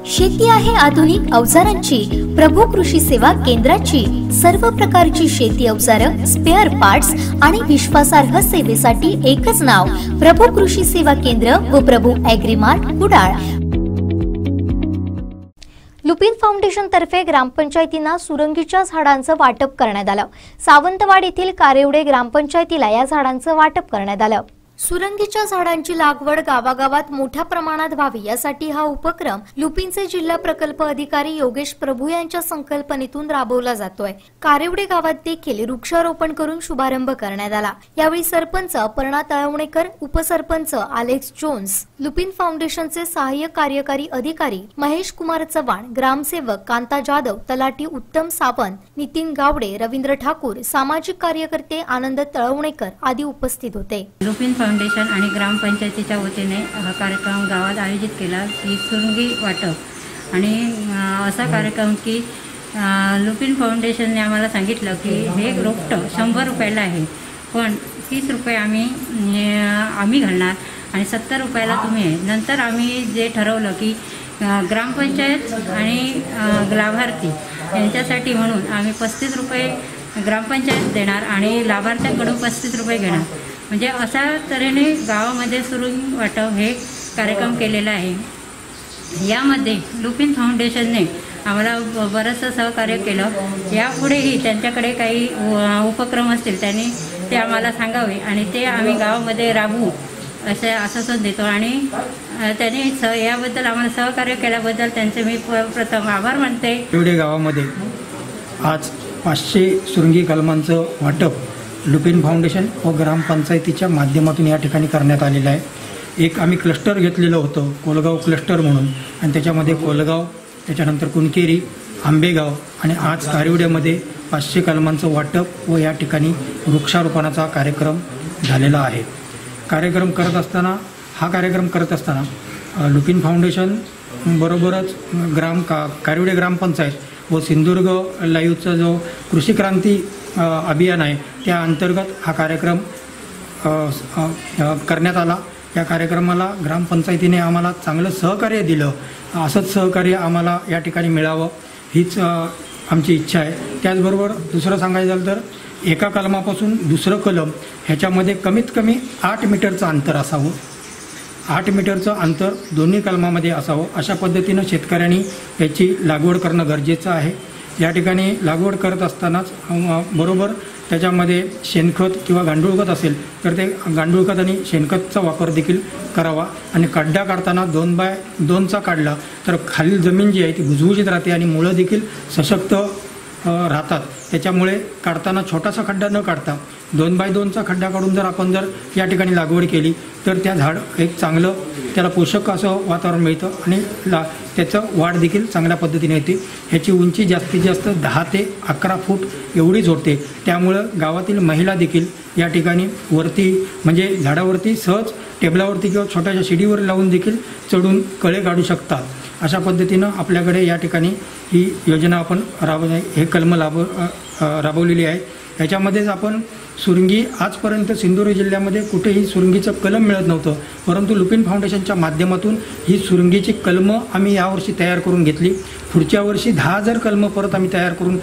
शेती आहे आधुनिक अवजारांची प्रभू कृषी सेवा केंद्राची सर्व प्रकारची शेती अवजारं, स्पेअर पार्ट्स आणि विश्वासार्ह सेवेसाठी एकच नाव प्रभू कृषी सेवा केंद्र व प्रभू ॲग्रीमार्ट कुडाळ। लुपिन फाउंडेशन तर्फे ग्रामपंचायतींना सुरंगीच्या झाडांचं वाटप करण्यात आलं। सावंतवाड येथील कारेवडे ग्रामपंचायतीला या झाडांचं वाटप करण्यात आलं। सुरंगीच्या झाडांची लागवड गावागावात मोठ्या प्रमाणात व्हावी यासाठी हा उपक्रम लुपिनचे जिल्हा प्रकल्प अधिकारी योगेश प्रभू यांच्या संकल्पनेतून राबवला जातोय। कारेवडे गावात देखील वृक्षारोपण करून शुभारंभ करण्यात आला। यावेळी सरपंच अपर्णा तळवणेकर, उपसरपंच अलेक्स जोन्स, लुपिन फाउंडेशनचे सहाय्यक कार्यकारी अधिकारी महेश कुमार चव्हाण, ग्रामसेवक कांता जाधव, तलाठी उत्तम सावंत, नितीन गावडे, रवींद्र ठाकूर, सामाजिक कार्यकर्ते आनंद तळवणेकर आदी उपस्थित होते। लुपिन फाउंडेशन आणि ग्रामपंचायतीच्या वतीने हा कार्यक्रम गावात आयोजित केला की सुरंगी वाटप आणि असा कार्यक्रम की लुपिन फाउंडेशनने आम्हाला सांगितलं की हे रोपटं 100 रुपयाला आहे, पण 30 रुपये आम्ही घालणार आणि 70 रुपयाला तुम्ही आहे। नंतर आम्ही जे ठरवलं की ग्रामपंचायत आणि लाभार्थी यांच्यासाठी म्हणून आम्ही 35 रुपये ग्रामपंचायत देणार आणि लाभार्थ्यांकडून 35 रुपये घेणार। म्हणजे अशा तऱ्हेने गावामध्ये सुरंगी वाटप हे कार्यक्रम केलेला आहे। यामध्ये लुपिन फाउंडेशनने आम्हाला बरंचसं सहकार्य केलं। यापुढेही त्यांच्याकडे काही उपक्रम असतील त्यांनी ते आम्हाला सांगावे आणि ते आम्ही गावामध्ये राबवू असे आश्वासन देतो आणि त्यांनी याबद्दल आम्हाला सहकार्य केल्याबद्दल त्यांचे मी प्रथम आभार मानते। कारेवडे गावामध्ये आज 500 सुरंगी कलमांचं वाटप लुपिन फाउंडेशन व ग्रामपंचायतीच्या माध्यमातून या ठिकाणी करण्यात आलेलं आहे। एक आम्ही क्लस्टर घेतलेलं होतं, कोलगाव क्लस्टर म्हणून, आणि त्याच्यामध्ये कोलगाव, त्याच्यानंतर कुणकेरी, आंबेगाव आणि आज कारेवड्यामध्ये 500 कलमांचं वाटप व या ठिकाणी वृक्षारोपणाचा कार्यक्रम झालेला आहे। हा कार्यक्रम करत असताना लुपिन फाउंडेशन बरोबरच कारेवडे ग्रामपंचायत व सिंधुदुर्ग लाईव्हचा जो कृषी क्रांती अभियान आहे त्या अंतर्गत हा कार्यक्रम करण्यात आला। या कार्यक्रमाला ग्रामपंचायतीने आम्हाला चांगलं सहकार्य दिलं, असंच सहकार्य आम्हाला या ठिकाणी मिळावं हीच आमची इच्छा आहे। त्याचबरोबर दुसरं सांगायचं झालं तर एका कलमापासून दुसरं कलम ह्याच्यामध्ये कमीत कमी 8 मीटरचं अंतर असावं, 8 मीटरचं अंतर दोन्ही कलमामध्ये असावं। अशा पद्धतीनं शेतकऱ्यांनी याची लागवड करणं गरजेचं आहे। या ठिकाणी लागवड करत असतानाच बरोबर त्याच्यामध्ये शेणखत किंवा गांडूळ खत असेल तर ते गांडूळ खत आणि शेणखतचा वापर देखील करावा आणि खड्डा काढताना 2x2चा काढला तर खालील जमीन जी आहे ती भुजभुजीत राहते आणि मुळं देखील सशक्त राहतात। त्याच्यामुळे काढताना छोटासा खड्डा न काढता 2x2चा खड्डा काढून जर आपण या ठिकाणी लागवड केली तर त्या झाड एक चांगलं त्याला पोषक असं वातावरण मिळतं आणि त्याचं वाढ देखील चांगल्या पद्धतीने येते। ह्याची उंची जास्तीत जास्त 10 ते 11 फूट एवढीच होते। त्यामुळं गावातील महिला देखील या ठिकाणी वरती म्हणजे झाडावरती सहज टेबलावरती किंवा छोट्याशा शिडीवर लावून देखील चढून कळे काढू शकतात। अशा पद्धतीनं आपल्याकडे या ठिकाणी ही योजना आपण हे कलम राबवलेली आहे। याच्यामध्येच आपण सुरंगी आजपर्यंत सिंधुदुर्ग जिल्ह्यामध्ये कुठेही सुरंगीचं कलम मिळत नव्हतं, परंतु लुपिन फाउंडेशनच्या माध्यमातून ही सुरंगीची कलमं आम्ही यावर्षी तयार करून घेतली। पुढच्या वर्षी 10,000 कलमं परत आम्ही तयार करून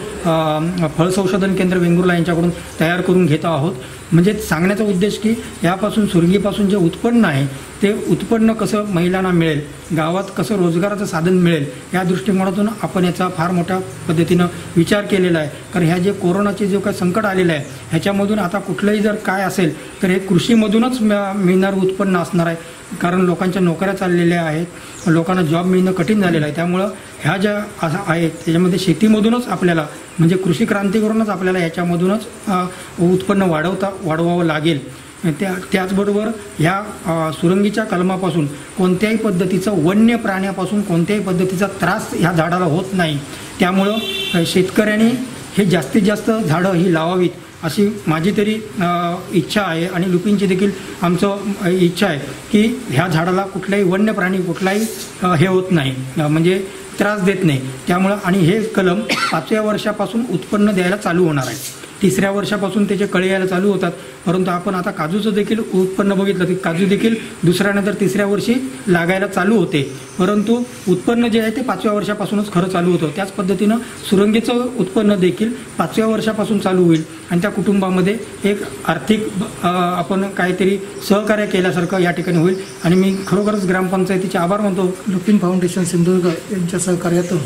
फळ संशोधन केंद्र वेंगुर्ला यांच्याकडून तयार करून घेत आहोत। म्हणजे सांगण्याचा उद्देश की यापासून सुरंगीपासून जे उत्पन्न आहे ते उत्पन्न कसं महिलांना मिळेल, गावात कसं रोजगाराचं साधन मिळेल या दृष्टिकोनातून आपण याचा फार मोठ्या पद्धतीनं विचार केलेला आहे। कारण ह्या जे कोरोनाचे जो काही संकट आलेलं आहे ह्याच्यामधून आता कुठलंही जर काय असेल तर हे कृषीमधूनच मिळणारं उत्पन्न असणार आहे। कारण लोकांच्या नोकऱ्या चाललेल्या आहेत, लोकांना जॉब मिळणं कठीण झालेलं आहे। त्यामुळं ह्या ज्या आहेत त्याच्यामध्ये शेतीमधूनच आपल्याला म्हणजे कृषी क्रांती करूनच आपल्याला याच्यामधूनच उत्पन्न वाढवावं लागेल। त्याचबरोबर ह्या सुरंगीच्या कलमापासून कोणत्याही पद्धतीचं वन्य प्राण्यापासून कोणत्याही पद्धतीचा त्रास ह्या झाडाला होत नाही। त्यामुळं शेतकऱ्यांनी हे जास्तीत जास्त झाडं ही लावावीत अशी माझी तरी इच्छा आहे आणि लुपिनची देखील आमचं इच्छा आहे की ह्या झाडाला कुठलाही वन्य प्राणी कुठलाही हे होत नाही म्हणजे त्रास देत नाही। त्यामुळं आणि हे कलम 5व्या वर्षापासून उत्पन्न द्यायला चालू होणार आहे। तिसऱ्या वर्षापासून त्याचे कळे यायला चालू होतात. परंतु आपण आता काजूचं देखील उत्पन्न बघितलं की काजू देखील दुसऱ्यानंतर तिसऱ्या वर्षी लागायला चालू होते, परंतु उत्पन्न जे आहे ते 5व्या वर्षापासूनच खरं चालू होतं. त्याच पद्धतीनं सुरंगीचं उत्पन्न देखील 5व्या वर्षापासून चालू होईल आणि त्या कुटुंबामध्ये एक आर्थिक आपण काहीतरी सहकार्य केल्यासारखं या ठिकाणी होईल. आणि मी खरोखरच ग्रामपंचायतीचे आभार मानतो. लुपिन फाउंडेशन सिंधुदुर्ग यांच्या सहकार्यातून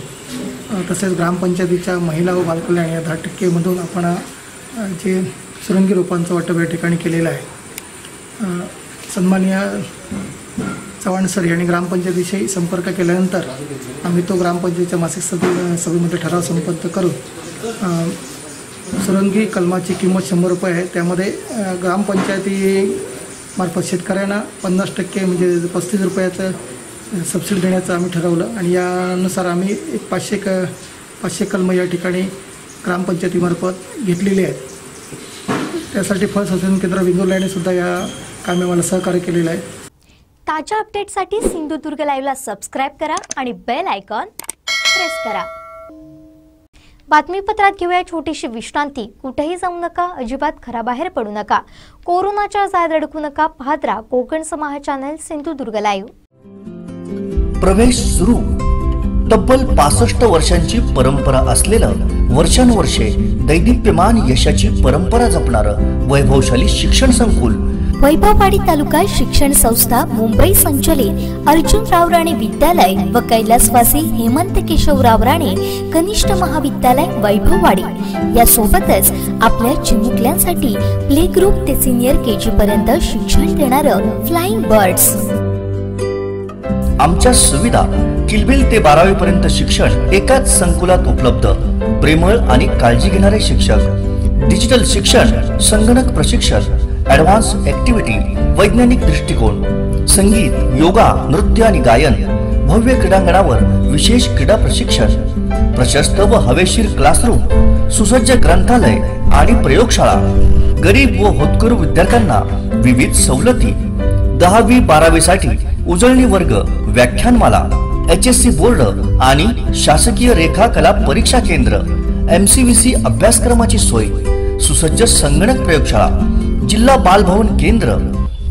तसेच ग्रामपंचायतीच्या महिला व बालकल्याण या 10% मधून आपण जे सुरंगी रोपांचं वाटप या ठिकाणी केलेलं आहे. सन्माननीय चव्हाण सर यांनी ग्रामपंचायतीशी संपर्क केल्यानंतर आम्ही तो ग्रामपंचायतीच्या मासिक सभेमध्ये ठराव संपन्न करून सुरंगी कलमाची किंमत 100 रुपये आहे. त्यामध्ये ग्रामपंचायतीमार्फत शेतकऱ्यांना 50% म्हणजे 35 रुपयाचं सबसिडी देण्याचं आम्ही ठरवलं आणि यानुसार आम्ही एक 500 कलमं या ठिकाणी ग्रामपंचायतीमार्फत घेतलेली आहेत. त्यासाठी फळ संशोधन केंद्र वेंगुर्ला यांनी सुद्धा या कामी आम्हाला सहकार्य केलेलं आहे. ताज्या अपडेटसाठी सिंधुदुर्ग लाईव्हला सबस्क्राईब करा आणि बेल आयकॉन प्रेस करा. बातमीपत्रात घेऊया छोटीशी विश्रांती. कुठेही जाऊ नका, अजिबात घराबाहेर पडू नका, कोरोनाच्या जाळ्यात अडकू नका. पाहत राहा कोकण समाह चॅनल सिंधुदुर्ग लाईव्ह. प्रवेश सुरू. तब्बल 65 वर्षांची परंपरा असलेलं, वर्षानुवर्षे दैदिप्यमान यशाची परंपरा जपणारं वैभवशाली शिक्षण संकुल वैभववाडी तालुका शिक्षण संस्था मुंबई संचलित अर्जुनराव राणे विद्यालय व कैलासवासी हेमंत केशवराव राणे कनिष्ठ महाविद्यालय वैभववाडी यासोबतच आपल्या चिमुकल्यांसाठी प्ले ग्रुप ते सिनियर KG पर्यंत शिक्षण देणारं फ्लाइंग बर्ड्स. आमच्या सुविधा किलबिल ते 12वी पर्यंत शिक्षण एकाच संकुलात उपलब्ध. प्रेमळ आणि काळजी घेणारे शिक्षक, डिजिटल शिक्षण, संगणक प्रशिक्षण, ॲडव्हान्स ॲक्टिव्हिटी, वैज्ञानिक दृष्टिकोन, संगीत, योगा, नृत्य आणि गायन, भव्य क्रीडांगणावर विशेष क्रीडा प्रशिक्षण, प्रशस्त व हवेशीर क्लासरूम, सुसज्ज ग्रंथालय आणि प्रयोगशाळा. गरीब व होतकरू विद्यार्थ्यांना विविध सवलती. 10वी 12वी साठी उजळणी वर्ग, व्याख्यानमाला, HSC बोर्ड आणि शासकीय रेखा कला परीक्षा केंद्र, MCVC अभ्यासक्रमाची सोय, सुसज्ज संगणक प्रयोगशाळा, जिल्हा बालभवन केंद्र,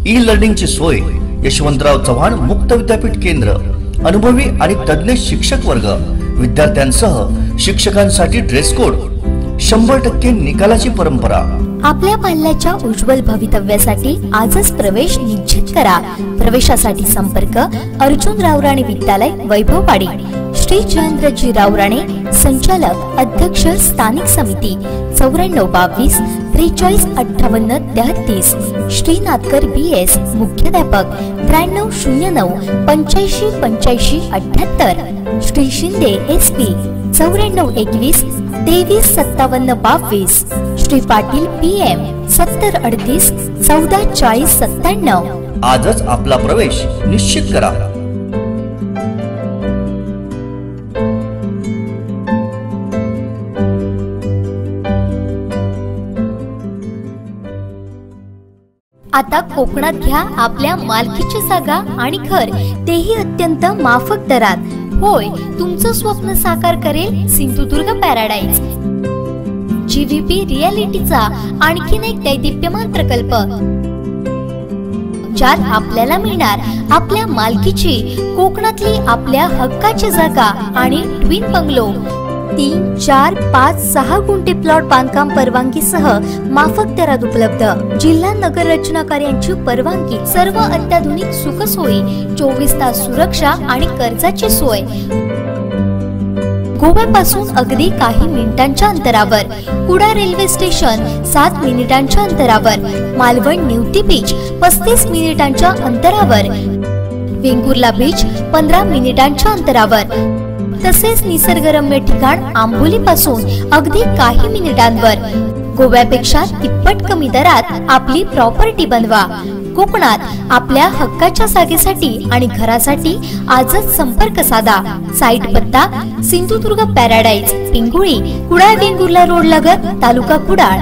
ई-लर्निंगची सोय, यशवंतराव चव्हाण मुक्त विद्यापीठ केंद्र, अनुभवी आणि तज्ञ शिक्षक वर्ग, विद्यार्थ्यांसह शिक्षकांसाठी ड्रेस कोड, 100% निकालाची परंपरा. आपल्या पाल्याच्या उज्ज्वल भवितव्यासाठी आजच प्रवेश निश्चित करा. प्रवेशासाठी संपर्क अर्जुनराव राणे विद्यालय वैभववाडी. श्री जयेंद्रजी राव राणे, संचालक, अध्यक्ष स्थानिक समिती, 9422 43 58 33. श्रीनाथकर BS, मुख्याध्यापक, 9309 85 85 78. श्री शिंदे SP, 9421 23 57 22. श्री पाटील PM, 70 38 14 40 97. आजच आपला प्रवेश निश्चित करा. आता कोकणात घ्या आपल्या मालकीची जागा आणि घर, तेही अत्यंत माफक दरात. होय, तुमचं स्वप्न साकार करेल सिंधुदुर्ग पॅराडाईज. GVP रियालिटीचा आणखीन एक दैदिप्यमान प्रकल्प, ज्यात आपल्याला मिळणार आपल्या मालकीची कोकणातली आपल्या हक्काची जागा आणि ट्विन बंगलो. 3, 4, 5, 6 गुंठे प्लॉट बांधकाम परवानगीसह माफक दरात उपलब्ध. जिल्हा नगर रचना कार्यांची परवानगी, सर्व अत्याधुनिक सुखसोयी, 24 तास सुरक्षा आणि कर्जाची सोय. गोव्यापासून अगदी काही मिनिटांच्या अंतरावर. कुडा रेल्वे स्टेशन 7 मिनिटांच्या अंतरावर. मालवण निवती बीच 35 मिनिटांच्या अंतरावर. वेंगुर्ला बीच 15 मिनिटांच्या अंतरावर. तसेच निसर्गरम्य ठिकाण आंबोली पासून अगदी काही मिनिटांवर. गोव्यापेक्षा तिप्पट कमी दरात आपली प्रॉपर्टी बनवा. कोकणात आपल्या हक्काच्या जागेसाठी आणि घरासाठी आजच संपर्क साधा. साईट पत्ता सिंधुदुर्ग पॅराडाईज, पिंगुळी, कुडाळ वेंगुर्ला रोड लगत, तालुका कुडाळ.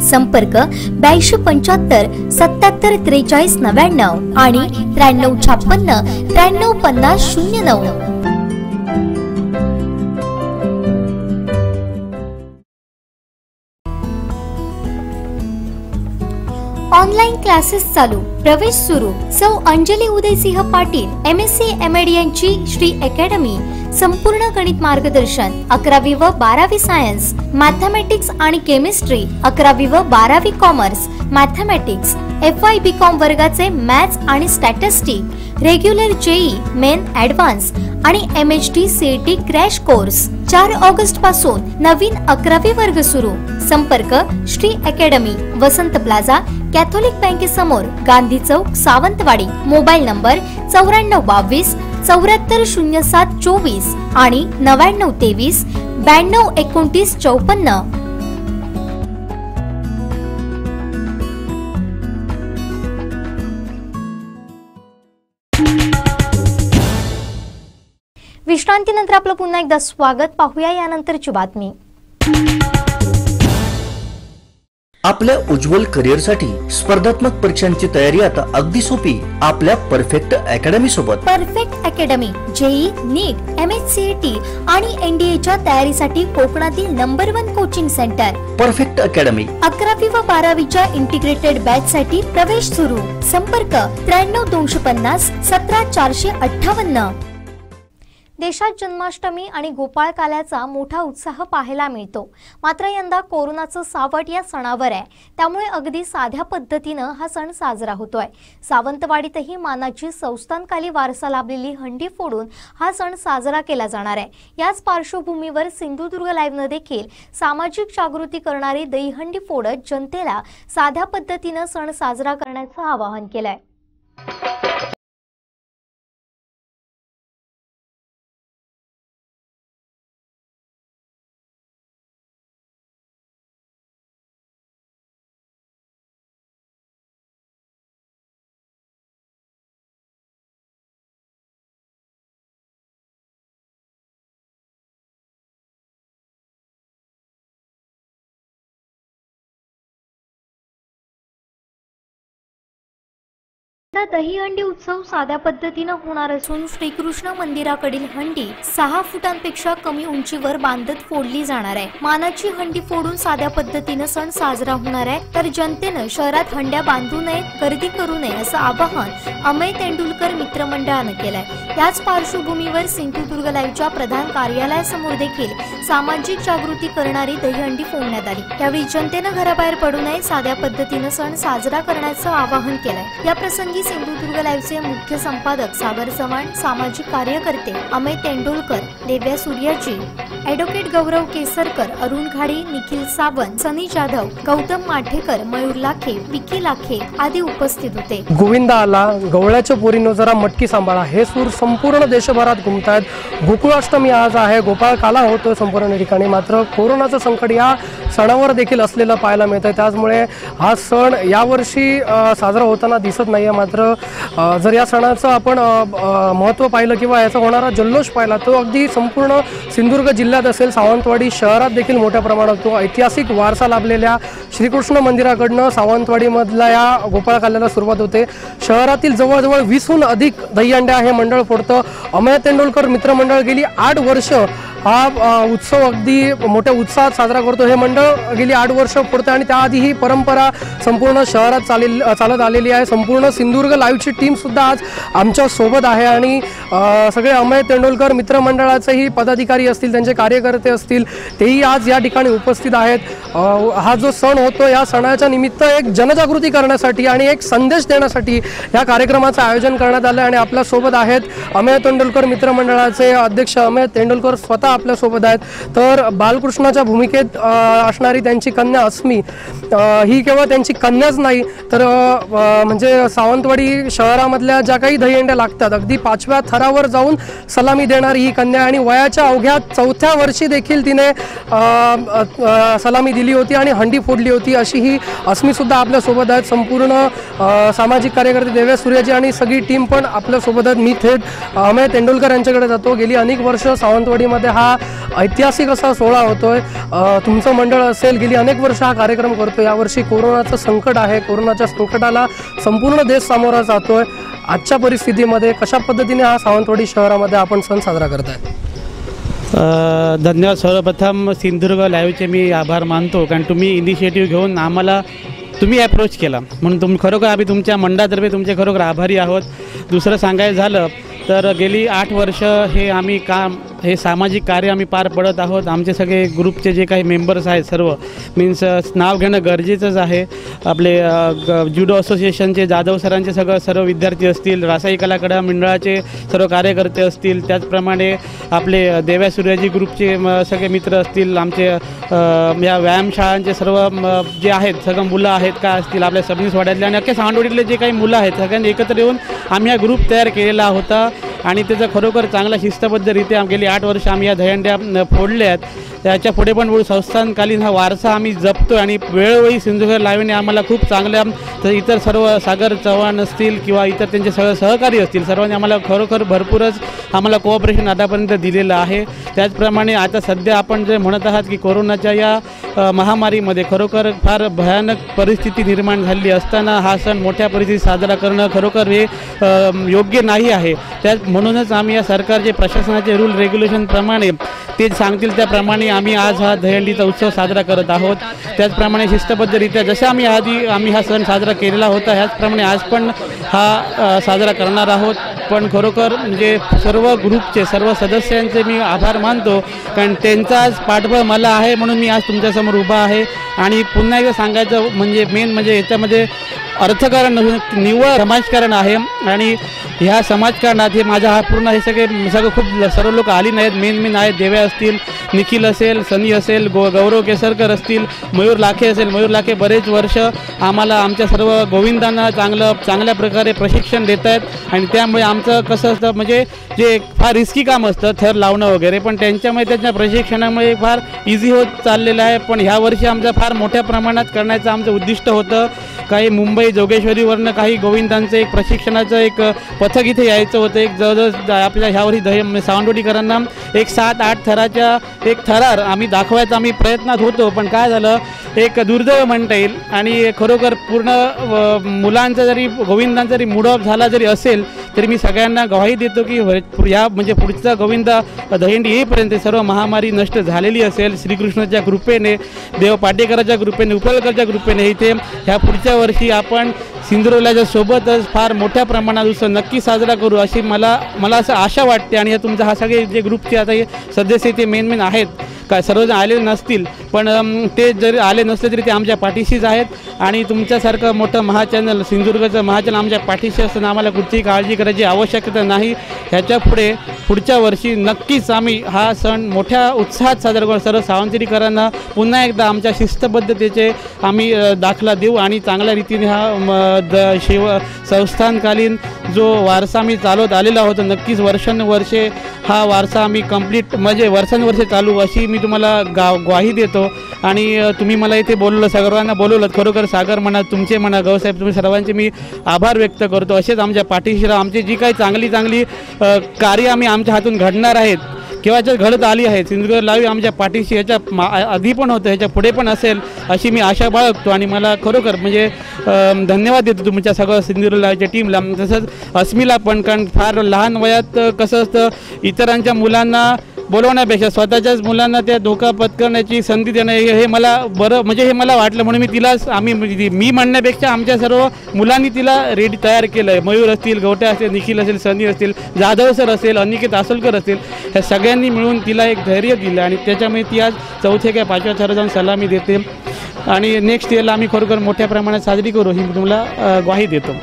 संपर्क 8275 77 43 99 आणि 9356 93 50 09. ऑनलाईन क्लासेस चालू, प्रवेश सुरू. सौ अंजली उदयसिंह पाटील MSc MD यांची श्री अकॅडमी. संपूर्ण गणित मार्गदर्शन. 11वी व 12वी सायन्स, मॅथमॅटिक्स आणि केमिस्ट्री. 11वी व 12वी कॉमर्स, मॅथमॅटिक्स. FY BCom वर्गाचे मॅथ्स आणि statistic. Regular JEE main advance आणि MHD CET crash course. 4 August पासून नवीन 11वी वर्ग सुरू. संपर्क Shri academy, Vasant plaza, Catholic बँकेसमोर, गांधी चौक, सावंतवाडी. मोबाईल नंबर 9422 7407 24 आणि 9923 92 29 54. विश्रांतीनंतर आपलं पुन्हा एकदा स्वागत. पाहूया यानंतरची बातमी. आपल्या उज्ज्वल करिअरसाठी स्पर्धात्मक परीक्षांची तयारी आता अगदी सोपी आपल्या परफेक्ट अकॅडमी सोबत. Perfect academy JEE, NEET, MHCET आणि NDAच्या तयारीसाठी कोकणातील number 1 coaching centre. Perfect academy. 11वी व 12वीच्या इंटिग्रेटेड बॅच साठी प्रवेश सुरू. संपर्क 93 250 17 458. देशात जन्माष्टमी आणि गोपाळकाल्याचा मोठा उत्साह पाहायला मिळतो. मात्र यंदा कोरोनाचं सावट या सणावर आहे, त्यामुळे अगदी साध्या पद्धतीनं हा सण साजरा होतोय. सावंतवाडीतही मानाची संस्थानकाली वारसा लाभलेली हंडी फोडून हा सण साजरा केला जाणार आहे. याच पार्श्वभूमीवर सिंधुदुर्ग लाईव्हनं देखील सामाजिक जागृती करणारी दहीहंडी फोडत जनतेला साध्या पद्धतीनं सण साजरा करण्याचं आवाहन केलंय. दहीहंडी उत्सव साध्या पद्धतीनं होणार असून श्रीकृष्ण मंदिराकडील हंडी 6 फुटांपेक्षा कमी उंचीवर बांधत फोडली जाणार आहे. मानाची हंडी फोडून साध्या पद्धतीनं सण साजरा होणार आहे, तर जनतेनं शहरात हंड्या बांधू नये, गर्दी करू नये असं आवाहन अमेय तेंडुलकर मित्रमंडळानं केलंय. याच पार्श्वभूमीवर सिंधुदुर्ग लाईव्हच्या प्रधान कार्यालयासमोर देखील सामाजिक जागृती करणारी दहीहंडी फोडण्यात आली. त्यावेळी जनतेनं घराबाहेर पडू नये, साध्या पद्धतीनं सण साजरा करण्याचं आवाहन केलंय. या प्रसंगी सिंधुदुर्ग लाईव्हचे मुख्य संपादक सागर चव्हाण, सामाजिक कार्यकर्ते अमेय तेंडुलकर, देव्या सूर्याजी, ॲडव्होकेट गौरव केसरकर, अरुण घाडी, निखिल सावंत, सनी जाधव, गौतम माठेकर, मयूर लाखे, विकी लाखे आदी उपस्थित होते. गोविंदा आला, गवळ्याच्या पोरीनो जरा मटकी सांभाळा, हे सूर संपूर्ण देशभरात घुमतायत. गोकुळाष्टमी आज आहे, गोपाळ काला होतो संपूर्ण ठिकाणी. मात्र कोरोनाचं संकट या सणावर देखील असलेलं पाहायला मिळतंय. त्याचमुळे हा सण यावर्षी साजरा होताना दिसत नाहीये. मात्र जर या सणाचं आपण महत्त्व पाहिलं किंवा याचा होणारा जल्लोष पाहिला तो अगदी संपूर्ण सिंधुदुर्ग जिल्ह्यात असेल, सावंतवाडी शहरात देखील मोठ्या प्रमाणात तो ऐतिहासिक वारसा लाभलेल्या श्रीकृष्ण मंदिराकडनं सावंतवाडीमधल्या या गोपाळकाल्याला सुरुवात होते. शहरातील जवळजवळ 20हून अधिक दहीहंड्या हे मंडळ फोडतं. अमेय तेंडुलकर मित्रमंडळ गेली 8 वर्ष हा उत्सव अगदी मोठ्या उत्साहात साजरा करतो. हे मंडळ गेली 8 वर्ष फोडतं आणि त्याआधी ही परंपरा संपूर्ण शहरात चालत आलेली आहे. संपूर्ण सिंधुदुर्ग लाईव्हची टीम सुद्धा आज आमच्या सोबत आहे आणि सगळे अमेय तेंडुलकर मित्रमंडळाचेही पदाधिकारी असतील, त्यांचे कार्यकर्ते असतील, तेही आज या ठिकाणी उपस्थित आहेत. हा जो सण होतो या सणाच्या निमित्त एक जनजागृती करण्यासाठी आणि एक संदेश देण्यासाठी या कार्यक्रमाचं आयोजन करण्यात आलं आणि आपल्या सोबत आहेत अमेय तेंडुलकर मित्रमंडळाचे अध्यक्ष अमेय तेंडुलकर स्वतः आपल्या सोबत आहेत. तर बालकृष्णाच्या भूमिकेत असणारी त्यांची कन्या अस्मी ही केवळ त्यांची कन्याच नाही तर म्हणजे सावंतवाडी शहरामधल्या ज्या काही दहीहंड्या लागतात अगदी 5व्या थरावर जाऊन सलामी देणारी ही कन्या आणि वयाच्या अवघ्या 4थ्या वर्षी देखील तिने सलामी दिली होती आणि हंडी फोडली होती. अशी ही अस्मी सुद्धा आपल्या सोबत आहेत. संपूर्ण सामाजिक कार्यकर्ते देव्या सूर्याजी आणि सगळी टीम पण आपल्या सोबत आहेत. मी थेट अमेय तेंडुलकर यांच्याकडे जातो. गेली अनेक वर्ष सावंतवाडीमध्ये हा ऐतिहासिक असा सोहळा होतोय. तुमचं मंडळ असेल गेली अनेक वर्ष हा कार्यक्रम करतो. यावर्षी कोरोनाचं संकट आहे. कोरोनाच्या संकटाला संपूर्ण देश सामोरा जातोय. आजच्या परिस्थितीमध्ये कशा पद्धतीने हा सावंतवाडी शहरामध्ये आपण सण साजरा करताय? धन्यवाद. सर्वप्रथम सिंधुदुर्ग लाईव्हचे मी आभार मानतो कारण तुम्ही इनिशिएटिव्ह घेऊन आम्हाला तुम्ही अप्रोच केला म्हणून खरोखर आम्ही तुमच्या मंडळातर्फे तुमचे खरोखर आभारी आहोत. दुसरं सांगायचं झालं तर गेली 8 वर्ष हे सामाजिक कार्य आम्ही पार पडत आहोत. आमचे सगळे ग्रुपचे जे काही मेंबर्स आहेत सर्व मीन्स नाव घेणं गरजेचंच आहे. आपले जुडो असोसिएशनचे जाधव सरांचे सर्व विद्यार्थी असतील, रासाई कलाकडा मंडळाचे सर्व कार्यकर्ते असतील, त्याचप्रमाणे आपले देव्या सूर्याजी ग्रुपचे सगळे मित्र असतील, आमचे या व्यायामशाळांचे सर्व जे आहेत सगळं मुलं आहेत का असतील आपल्या सबनीस वाड्यातले आणि अख्ख्या सावंतवाडीतले जे काही मुलं आहेत सगळ्यांनी एकत्र येऊन आम्ही हा ग्रुप तयार केलेला होता आणि त्याचं खरोखर चांगला शिस्तबद्धरित्या गेली 8 वर्ष आम्ही या दहीहंड्या फोडल्या आहेत. त्याच्या पुढे पण संस्थानकालीन हा वारसा आम्ही जपतो आणि वेळोवेळी सिंधुदुर्ग लाईव्हने आम्हाला खूप चांगल्या इतर सर्व सागर चव्हाण असतील किंवा इतर त्यांचे सगळे सहकारी असतील सर्वांनी आम्हाला खरोखर भरपूरच आम्हाला कोऑपरेशन आतापर्यंत दिलेलं आहे. त्याचप्रमाणे आता सध्या आपण जे म्हणत आहात की कोरोनाच्या या महामारीमध्ये खरोखर फार भयानक परिस्थिती निर्माण झाली असताना हा सण मोठ्या परिस्थितीत साजरा करणं खरोखर हे योग्य नाही आहे. म्हणूनच आम्ही या सरकारचे प्रशासनाचे रूल रेग्युलेशनप्रमाणे ते सांगतील त्याप्रमाणे आम्ही आज हा दहीहंडीचा उत्सव साजरा करत आहोत. त्याचप्रमाणे शिस्तबद्धरित्या जसं आम्ही हा सण साजरा केलेला होता ह्याचप्रमाणे आज पण हा साजरा करणार आहोत. पण खरोखर म्हणजे सर्व ग्रुपचे सर्व सदस्यांचे मी आभार मानतो कारण त्यांचा आज पाठबळ मला आहे म्हणून मी आज तुमच्यासमोर उभा आहे. आणि पुन्हा एकदा सांगायचं म्हणजे मेन म्हणजे याच्यामध्ये अर्थकारण नसून निव्वळ समाजकारण आहे आणि ह्या समाजकारणात हे माझा हा पूर्ण हे सगळं खूप सर्व लोक आली नाहीत. मेन आहेत देव्या असतील, निखिल असेल, सनी असेल, गौरव केसरकर असतील, मयूर लाखे असेल. मयूर लाखे बरेच वर्ष आम्हाला आमच्या सर्व गोविंदांना चांगल्या प्रकारे प्रशिक्षण देत आहेत आणि त्यामुळे आमचं कसं असतं म्हणजे जे फार रिस्की काम असतं थर लावणं वगैरे पण त्यांच्या प्रशिक्षणामुळे फार इझी होत चाललेलं आहे. पण ह्या वर्षी आमचं फार मोठ्या प्रमाणात करण्याचं आमचं उद्दिष्ट होतं. काही मुंबई जोगेश्वरीवरनं काही गोविंदांचं एक प्रशिक्षणाचं एक पथक इथे यायचं होतं. एक जवळजवळ आपल्या ह्यावरही सावंतवाडीकरांना एक 7-8 थराच्या एक थरार आम्ही दाखवायचा आम्ही प्रयत्नात होतो. पण काय झालं एक दुर्दैव म्हणता येईल आणि खरोखर पूर्ण मुलांचा जरी गोविंदांचा जरी मूड ऑफ झाला जरी असेल तरी मी सगळ्यांना ग्वाही देतो की या म्हणजे पुढचा गोविंदा दहीहंडी येईपर्यंत सर्व महामारी नष्ट झालेली असेल. श्रीकृष्णाच्या कृपेने, देव पाटेकराच्या कृपेने, उपळकरच्या कृपेने इथे ह्या पुढच्या वर्षी आपण सिंधुदुर्गच्या सोबतच फार मोठ्या प्रमाणात उत्सव नक्की साजरा करू अशी मला असं आशा वाटते. आणि तुमचा हा सगळे जे ग्रुपचे आता हे सदस्य ते मेन आहेत काय सर्वजण आलेले नसतील पण ते जरी आले नसले तरी ते आमच्या पाठीशीच आहेत. आणि तुमच्यासारखं मोठं महाचॅनल सिंधुदुर्गचं महाचॅनल आमच्या पाठीशी असताना आम्हाला कुठलीही काळजी करायची आवश्यकता नाही. ह्याच्या पुढच्या वर्षी नक्कीच आम्ही हा सण मोठ्या उत्साहात साजरा करू. सर्व सावंतवाडीकरांना पुन्हा एकदा आमच्या शिस्तबद्धतेचे आम्ही दाखला देऊ आणि चांगल्या रीतीने हा संस्थानकालीन जो वारसा आम्ही चालवत आलेला होता नक्कीच वर्षानुवर्षे हा वारसा आम्ही कंप्लीट म्हणजे वर्षानुवर्षे चालू अशी मी तुम्हाला ग्वाही देतो. आणि तुम्ही मला इथे बोलवलं, सर्वांना बोलवलं, खरोखर सागर म्हणा, तुमचे म्हणा, गौसाहेब, तुम्ही सर्वांचे मी आभार व्यक्त करतो. असेच आमच्या पाठीशी राहा. आमची जी काही चांगली कार्य आम्ही आमच्या हातून घडणार आहेत केव्हाच्याच घडत आली आहे. सिंधुदुर्ग लाईव्ह आमच्या पाठीशी ह्याच्या आधी पण होतं, ह्याच्या पुढे पण असेल अशी मी आशा बाळगतो. आणि मला खरोखर म्हणजे धन्यवाद देतो तुमच्या सगळं सिंधुदुर्ग लाईव्हच्या टीमला, तसंच अस्मीला पण. कारण फार लहान वयात कसं असतं इतरांच्या मुलांना बोलवण्यापेक्षा स्वतःच्याच मुलांना त्या धोका पत्करण्याची संधी देणं हे मला बरं म्हणजे हे मला वाटलं म्हणून मी म्हणण्यापेक्षा आमच्या सर्व मुलांनी तिला रेडी तयार केलं आहे. मयूर असतील, गवटे असतील, निखिल असेल, सनी असतील, जाधव सर असेल, अनिकेत आसोलकर असतील, ह्या सगळ्यांनी मिळून तिला एक धैर्य दिलं आणि त्याच्यामुळे ती आज 4थ्या किंवा 5व्या थरात जाऊन सलामी देते. आणि नेक्स्ट इयरला आम्ही खरोखर मोठ्या प्रमाणात साजरी करू ही तुम्हाला ग्वाही देतो.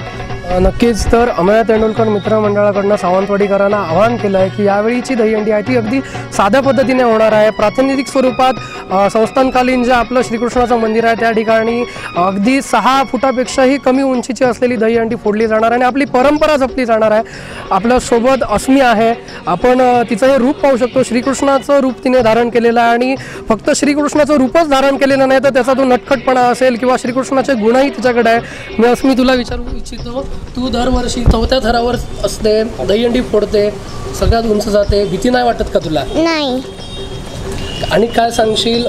नक्कीच. तर अमया तेंडुलकर मित्रमंडळाकडनं सावंतवाडीकरांना आवाहन केलं आहे की यावेळीची दहीहंडी आहे ती अगदी साध्या पद्धतीने होणार आहे. प्रातिनिधिक स्वरूपात संस्थानकालीन जे आपलं श्रीकृष्णाचं मंदिर आहे त्या ठिकाणी अगदी 6 फुटापेक्षाही कमी उंचीची असलेली दहीहंडी फोडली जाणार आणि आपली परंपरा जपली जाणार आहे. आपल्यासोबत अस्मी आहे, आपण तिचं हे रूप पाहू शकतो. श्रीकृष्णाचं रूप तिने धारण केलेलं आहे आणि फक्त श्रीकृष्णाचं रूपच धारण केलेलं नाही तर त्याचा तो नटखटपणा असेल किंवा श्रीकृष्णाचे गुणही तिच्याकडे आहे. मी अस्मी तुला विचारू इच्छितो, तू दरवर्षी 4थ्या थरावर असते, दहीहंडी फोडते, सगळ्यात उंच जाते, भीती नाही वाटत का तुला? नाही. आणि काय सांगशील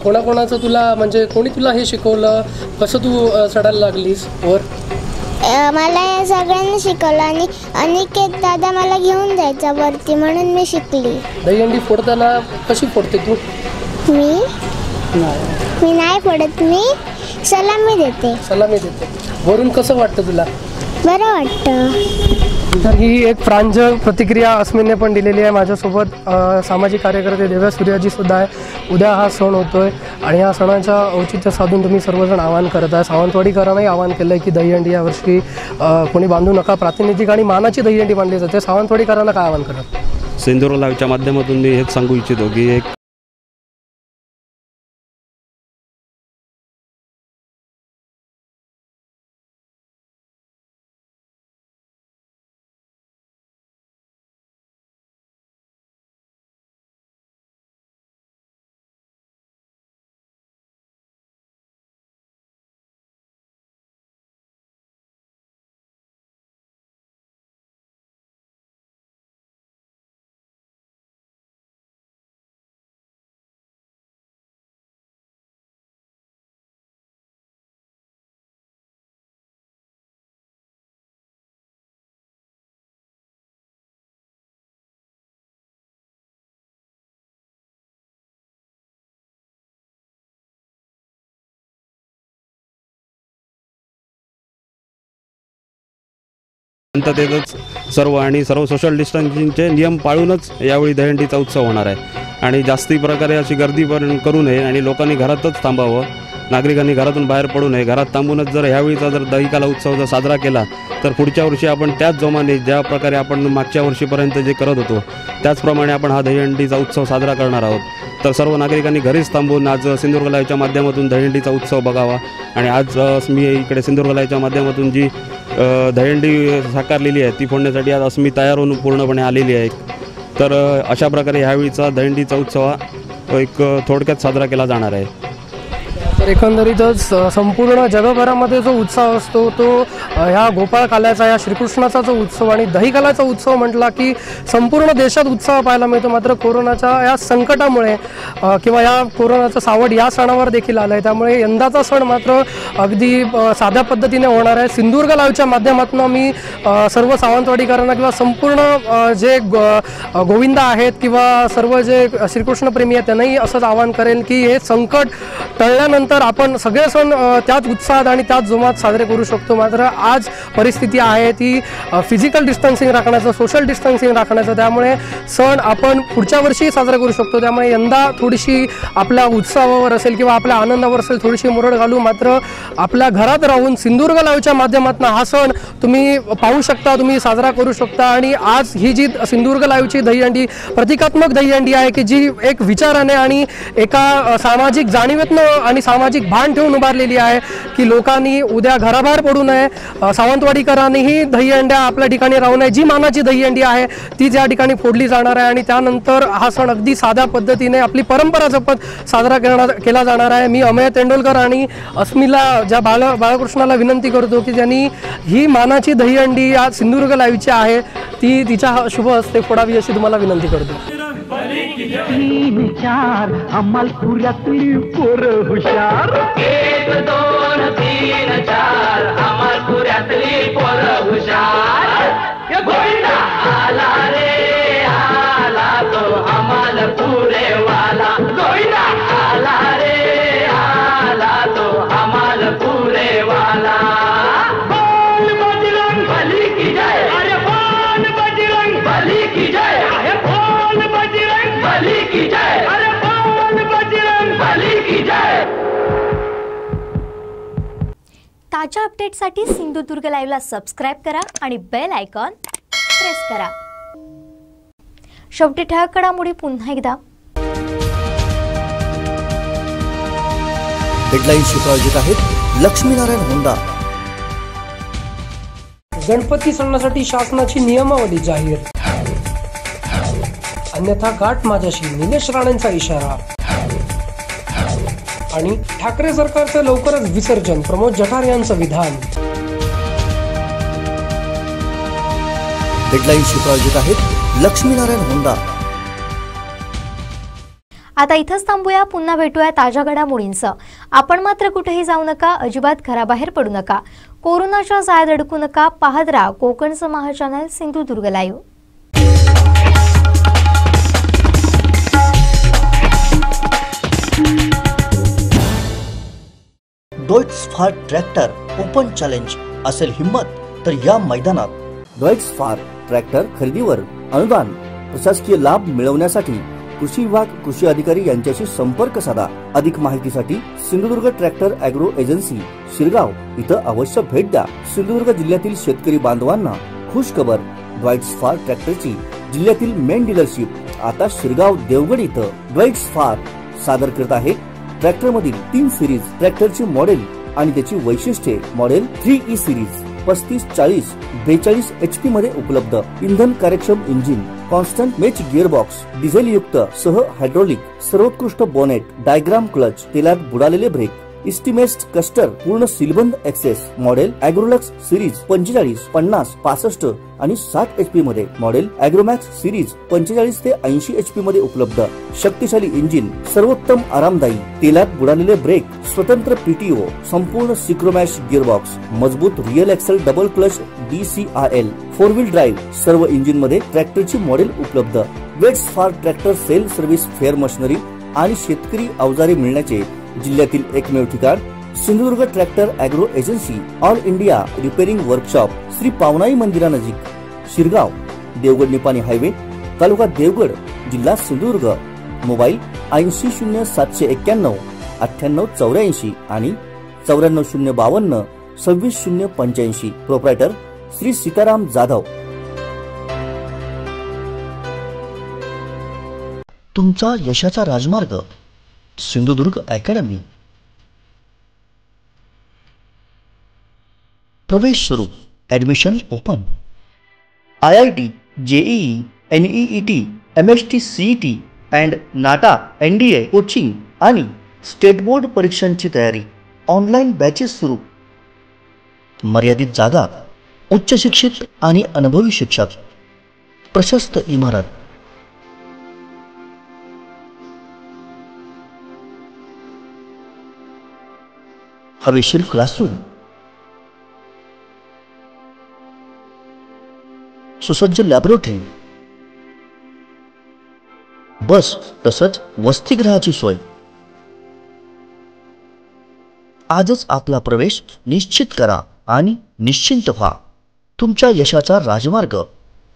कोणाकोणाचं तुला म्हणजे कोणी तुला हे शिकवलं, कसं तू चढायला लागलीस वर? मला या सगळ्यांनी शिकवलं आणि अनिकेत दादा मला घेऊन जायचा वरती म्हणून मी शिकली. दहीहंडी फोडताना कशी फोडते तू? मी नाही फोडत. मी सलामी देते. सलामी देते. वरून कसं वाटतं तुला? बरं वाटतं. तर ही एक प्रांजळ प्रतिक्रिया अस्मिनने पण दिलेली आहे. माझ्यासोबत सामाजिक कार्यकर्ते देव्या सूर्याजी सुद्धा आहे. उद्या हा सण होतोय आणि या सणाच्या औचित्य साधून तुम्ही सर्वजण आवाहन करत आहे. सावंतवाडीकरांनाही आवाहन केलं आहे की दहीहंडी यावर्षी कोणी बांधू नका. प्रातिनिधिक आणि मानाची दहीहंडी बांधली जाते. सावंतवाडीकरांना काय आवाहन करत? सिंधुदुर्ग लाईव्हच्या माध्यमातून मी हेच सांगू इच्छितो की एक शांततेतच सर्व आणि सर्व सोशल डिस्टन्सिंगचे नियम पाळूनच यावेळी दहीहंडीचा उत्सव होणार आहे आणि जास्ती प्रकारे अशी गर्दी पण करू नये आणि लोकांनी घरातच थांबावं. नागरिकांनी घरातून बाहेर पडू नये. घरात थांबूनच जर ह्यावेळीचा जर दहीकाला उत्सव जर साजरा केला तर पुढच्या वर्षी आपण त्याच जोमाने ज्या प्रकारे आपण मागच्या वर्षीपर्यंत जे करत होतो त्याचप्रमाणे आपण हा दहीहंडीचा उत्सव साजरा करणार आहोत. तर सर्व नागरिकांनी घरीच थांबून आज सिंधुदुर्ग लाईव्हच्या माध्यमातून दहीहंडीचा उत्सव बघावा. आणि आज मी इकडे सिंधुदुर्ग लाईव्हच्या माध्यमातून जी दहीहंडी साकारलेली आहे ती फोडण्यासाठी आज अस्मी तयार होऊन पूर्णपणे आलेली आहे. तर अशा प्रकारे ह्यावेळीचा दहीहंडीचा उत्सव एक थोडक्यात साजरा केला जाणार आहे. तर एकंदरीतच संपूर्ण जगभरामध्ये जो उत्साह असतो तो ह्या गोपाळकाल्याचा, या श्रीकृष्णाचा जो उत्सव आणि दहीकालाचा उत्सव म्हटला की संपूर्ण देशात उत्साह पाहायला मिळतो. मात्र कोरोनाच्या या संकटामुळे किंवा या कोरोनाचं सावट या सणावर देखील आलं आहे. त्यामुळे यंदाचा सण मात्र अगदी साध्या पद्धतीने होणार आहे. सिंधुदुर्ग लाईव्हच्या माध्यमातून मी सर्व सावंतवाडीकरांना किंवा संपूर्ण जे गोविंदा आहेत किंवा सर्व जे श्रीकृष्णप्रेमी आहेत त्यांनाही असंच आवाहन करेल की हे संकट टळल्यानंतर आपण सगळे सण त्याच उत्साहात आणि त्याच जोमात साजरे करू शकतो. मात्र आज परिस्थिती आहे ती फिजिकल डिस्टन्सिंग राखण्याचं, सोशल डिस्टन्सिंग राखण्याचं. त्यामुळे सण आपण पुढच्या वर्षी साजरा करू शकतो. त्यामुळे यंदा थोडीशी आपल्या उत्साहावर असेल किंवा आपल्या आनंदावर असेल थोडीशी मुरड घालू. मात्र आपल्या घरात राहून सिंधुदुर्ग लाईव्हच्या माध्यमातून हा सण तुम्ही पाहू शकता, तुम्ही साजरा करू शकता. आणि आज ही जी सिंधुदुर्ग लाईव्हची दहीहंडी प्रतिकात्मक दहीहंडी आहे की जी एक विचाराने आणि एका सामाजिक जाणीवेतनं आणि सामाजिक भान ठेवून उभारलेली आहे की लोकांनी उद्या घराबाहेर पडू नये. सावंतवाडीकरांनीही दहीहंड्या आपल्या ठिकाणी राहू नये. जी मानाची दहीहंडी आहे तीच या ठिकाणी फोडली जाणार आहे आणि त्यानंतर हा सण अगदी साध्या पद्धतीने आपली परंपरा जपत साजरा केला जाणार आहे. मी अमेय तेंडुलकर आणि अस्मीला ज्या बाळकृष्णाला विनंती करतो की ज्यांनी ही मानाची दहीहंडी या सिंधुदुर्ग लाईव्हची आहे ती तिच्या शुभ हस्ते फोडावी अशी तुम्हाला विनंती करतो. 3 4 अमलपुरातली पोरं हुशार. 1 2 3 4 अमलपुरातली पोरं हुशार. गोविंदा आला रे आला तो अमलपुरे वाला. गोविंदा आला रे आला तो अमलपुरे वाला. बोल बजरंग बली की जय. अरे बोल बजरंग बली की जय. अरे बोल बजरंग बली की जय. अरे बोल बजरंग बली की जय. ताज्या अपडेटसाठी सिंधुदुर्ग लाईव्हला सबस्क्राईब करा आणि बेल आयकॉन प्रेस करा. शेवटी ठळक घडामोडी पुन्हा एकदा. हेडलाईन्स प्रायोजित आहेत लक्ष्मीनारायण होंडा. गणपती सणासाठी शासनाची नियमावली जाहीर. अन्यथा गाठ माझ्याशी, निलेश राणेंचा इशारा. आणि ठाकरे सरकारचं लवकरच विसर्जन, प्रमोद जठार यांचं विधान. हेडलाईन्स प्रायोजित आहेत लक्ष्मीनारायण होंडा. आता इथंच थांबूया. पुन्हा भेटूया ताज्या घडामोडींसह. आपण मात्र कुठेही जाऊ नका, अजिबात घराबाहेर पडू नका. कोरोनाच्या जाळ्यात अडकू नका. पाहत राहा कोकणचं महाचॅनल सिंधुदुर्ग लाईव्ह. डॉइट्स फार ट्रॅक्टर ओपन चॅलेंज असेल हिम्मत तर या मैदानात डॉइट्स फार ट्रॅक्टर खरेदीवर अनुदान प्रशासकीय लाभ मिळवण्यासाठी कृषी विभाग कृषी अधिकारी यांच्याशी संपर्क साधा। अधिक माहितीसाठी Sindhudurg tractor agro agency Shirgaon इथं अवश्य भेट द्या। सिंधुदुर्ग जिल्ह्यातील शेतकरी बांधवांना खुश खबर, डॉइट्स फार ट्रॅक्टरची जिल्ह्यातील मेन डीलरशिप आता शिरगाव देवगड इथं डॉइट्स फार सादर करत आहे। ट्रॅक्टर मधील 3 सिरीज ट्रॅक्टरची मॉडेल आणि त्याची वैशिष्ट्ये मॉडेल 3E सिरीज 3540 42 HP मध्ये उपलब्ध। इंधन कार्यक्षम engine, constant match gearbox, diesel युक्त सह हायड्रोलिक, सर्वोत्कृष्ट बोनेट, डायग्राम क्लच, तेलात बुडालेले ब्रेक, इस्टिमेस्ट कस्टर, पूर्ण सीलबंद एक्सेस, मॉडेल ॲग्रोलक्स सिरीज 45 50 65 आणि 60 HP मध्ये, मॉडेल ॲग्रोमॅक्स सिरीज 45 ते 80 HP मध्ये उपलब्ध। शक्तिशाली इंजिन, सर्वोत्तम आरामदायी, तेलात बुडालेले ब्रेक, स्वतंत्र PTO, संपूर्ण सिक्रोमॅश गिअरबॉक्स, मजबूत real axle double clutch DCRL, 4 wheel drive, सर्व इंजिन मध्ये ट्रॅक्टरची मॉडेल उपलब्ध। वेट्स फार ट्रॅक्टर सेल सर्व्हिस फेअर मशिनरी आणि शेतकरी अवजारे मिळण्याचे जिल्ह्यातील एकमेव ठिकाण Sindhudurg tractor agro agency all India repairing workshop, Shri Pavanai मंदिरानजीक, शिरगाव, देवगड निपाणी हायवे, तालुका देवगड, जिल्हा सिंधुदुर्ग। मोबाईल 800791 9884 आणि 94052 26085। प्रोप्रायटर श्री सीताराम जाधव। तुमचा यशाचा राजमार्ग सिंधुदुर्ग अकॅडमी। प्रवेश सुरू, admission open. IIT, JEE, NEET, MST CET and NATA NDA coaching आणि स्टेट बोर्ड परीक्षांची तयारी, ऑनलाईन बॅचेस सुरू। मर्यादित जागा, उच्च शिक्षित आणि अनुभवी शिक्षक, प्रशस्त इमारत, हवेशीर क्लासरूम, सुसज्ज लॅबोरेटरी, बस तसंच वसतिगृहाची सोय। आजच आपला प्रवेश निश्चित करा आणि निश्चिंत व्हा। तुमच्या यशाचा राजमार्ग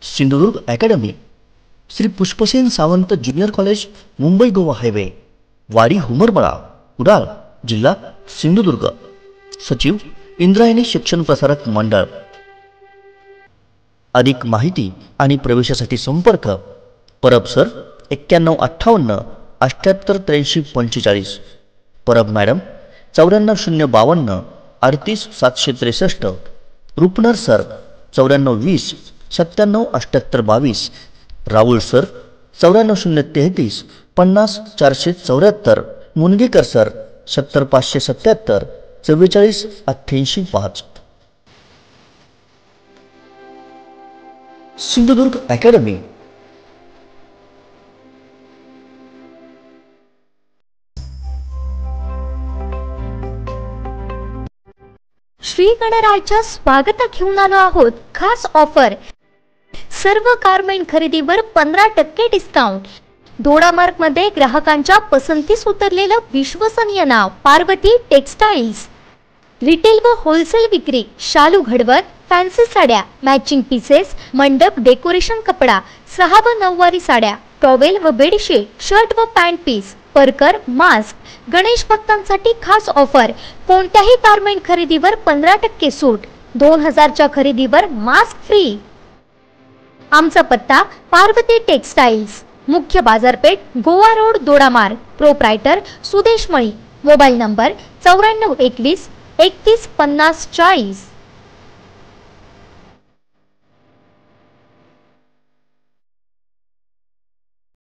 Sindhudurg academy, Shri Pushpasen Sawant junior college, Mumbai Goa highway, वाडी हुमरमळा, कुडाळ, जिल्हा सिंधुदुर्ग। सचिव इंद्रायणी शिक्षण प्रसारक मंडळ। अधिक माहिती आणि प्रवेशासाठी संपर्क Parab sir 9158 78 83 45, Parab madam 94052 38 763, Rupnar sir 9420 97 78 22, Rahul sir 94033 50 474, Mungekar sir 70 577 44 88 5। Sindhudurg academy. Shri गणराज्यात स्वागत घेऊन आलो आहोत खास ऑफर। सर्व गारमेंट खरेदीवर 15% डिस्काउंट। दोडामार्ग मध्ये ग्राहकांच्या पसंतीस उतरलेलं विश्वसनीय नाव पार्वती टेक्सटाइल्स। रिटेल व होलसेल विक्री, शालू घडवत, फॅन्सी साड्या, मॅचिंग पीसेस, मंडप डेकोरेशन कपडा, 6 व 9 वारी साड्या, टॉवेल व बेडशीट, शर्ट व पॅन्ट पीस, परकर, मास्क। गणेश भक्तांसाठी खास ऑफर, कोणत्याही गारमेंट खरेदीवर 15% सूट, 2000च्या खरेदीवर मास्क फ्री। आमचा पत्ता पार्वती टेक्सटाइल्स, मुख्य बाजारपेठ, गोवा रोड, दोडामार्ग। प्रोप्रायटर सुदेश मळी। Mobile number 9421 31 50 40।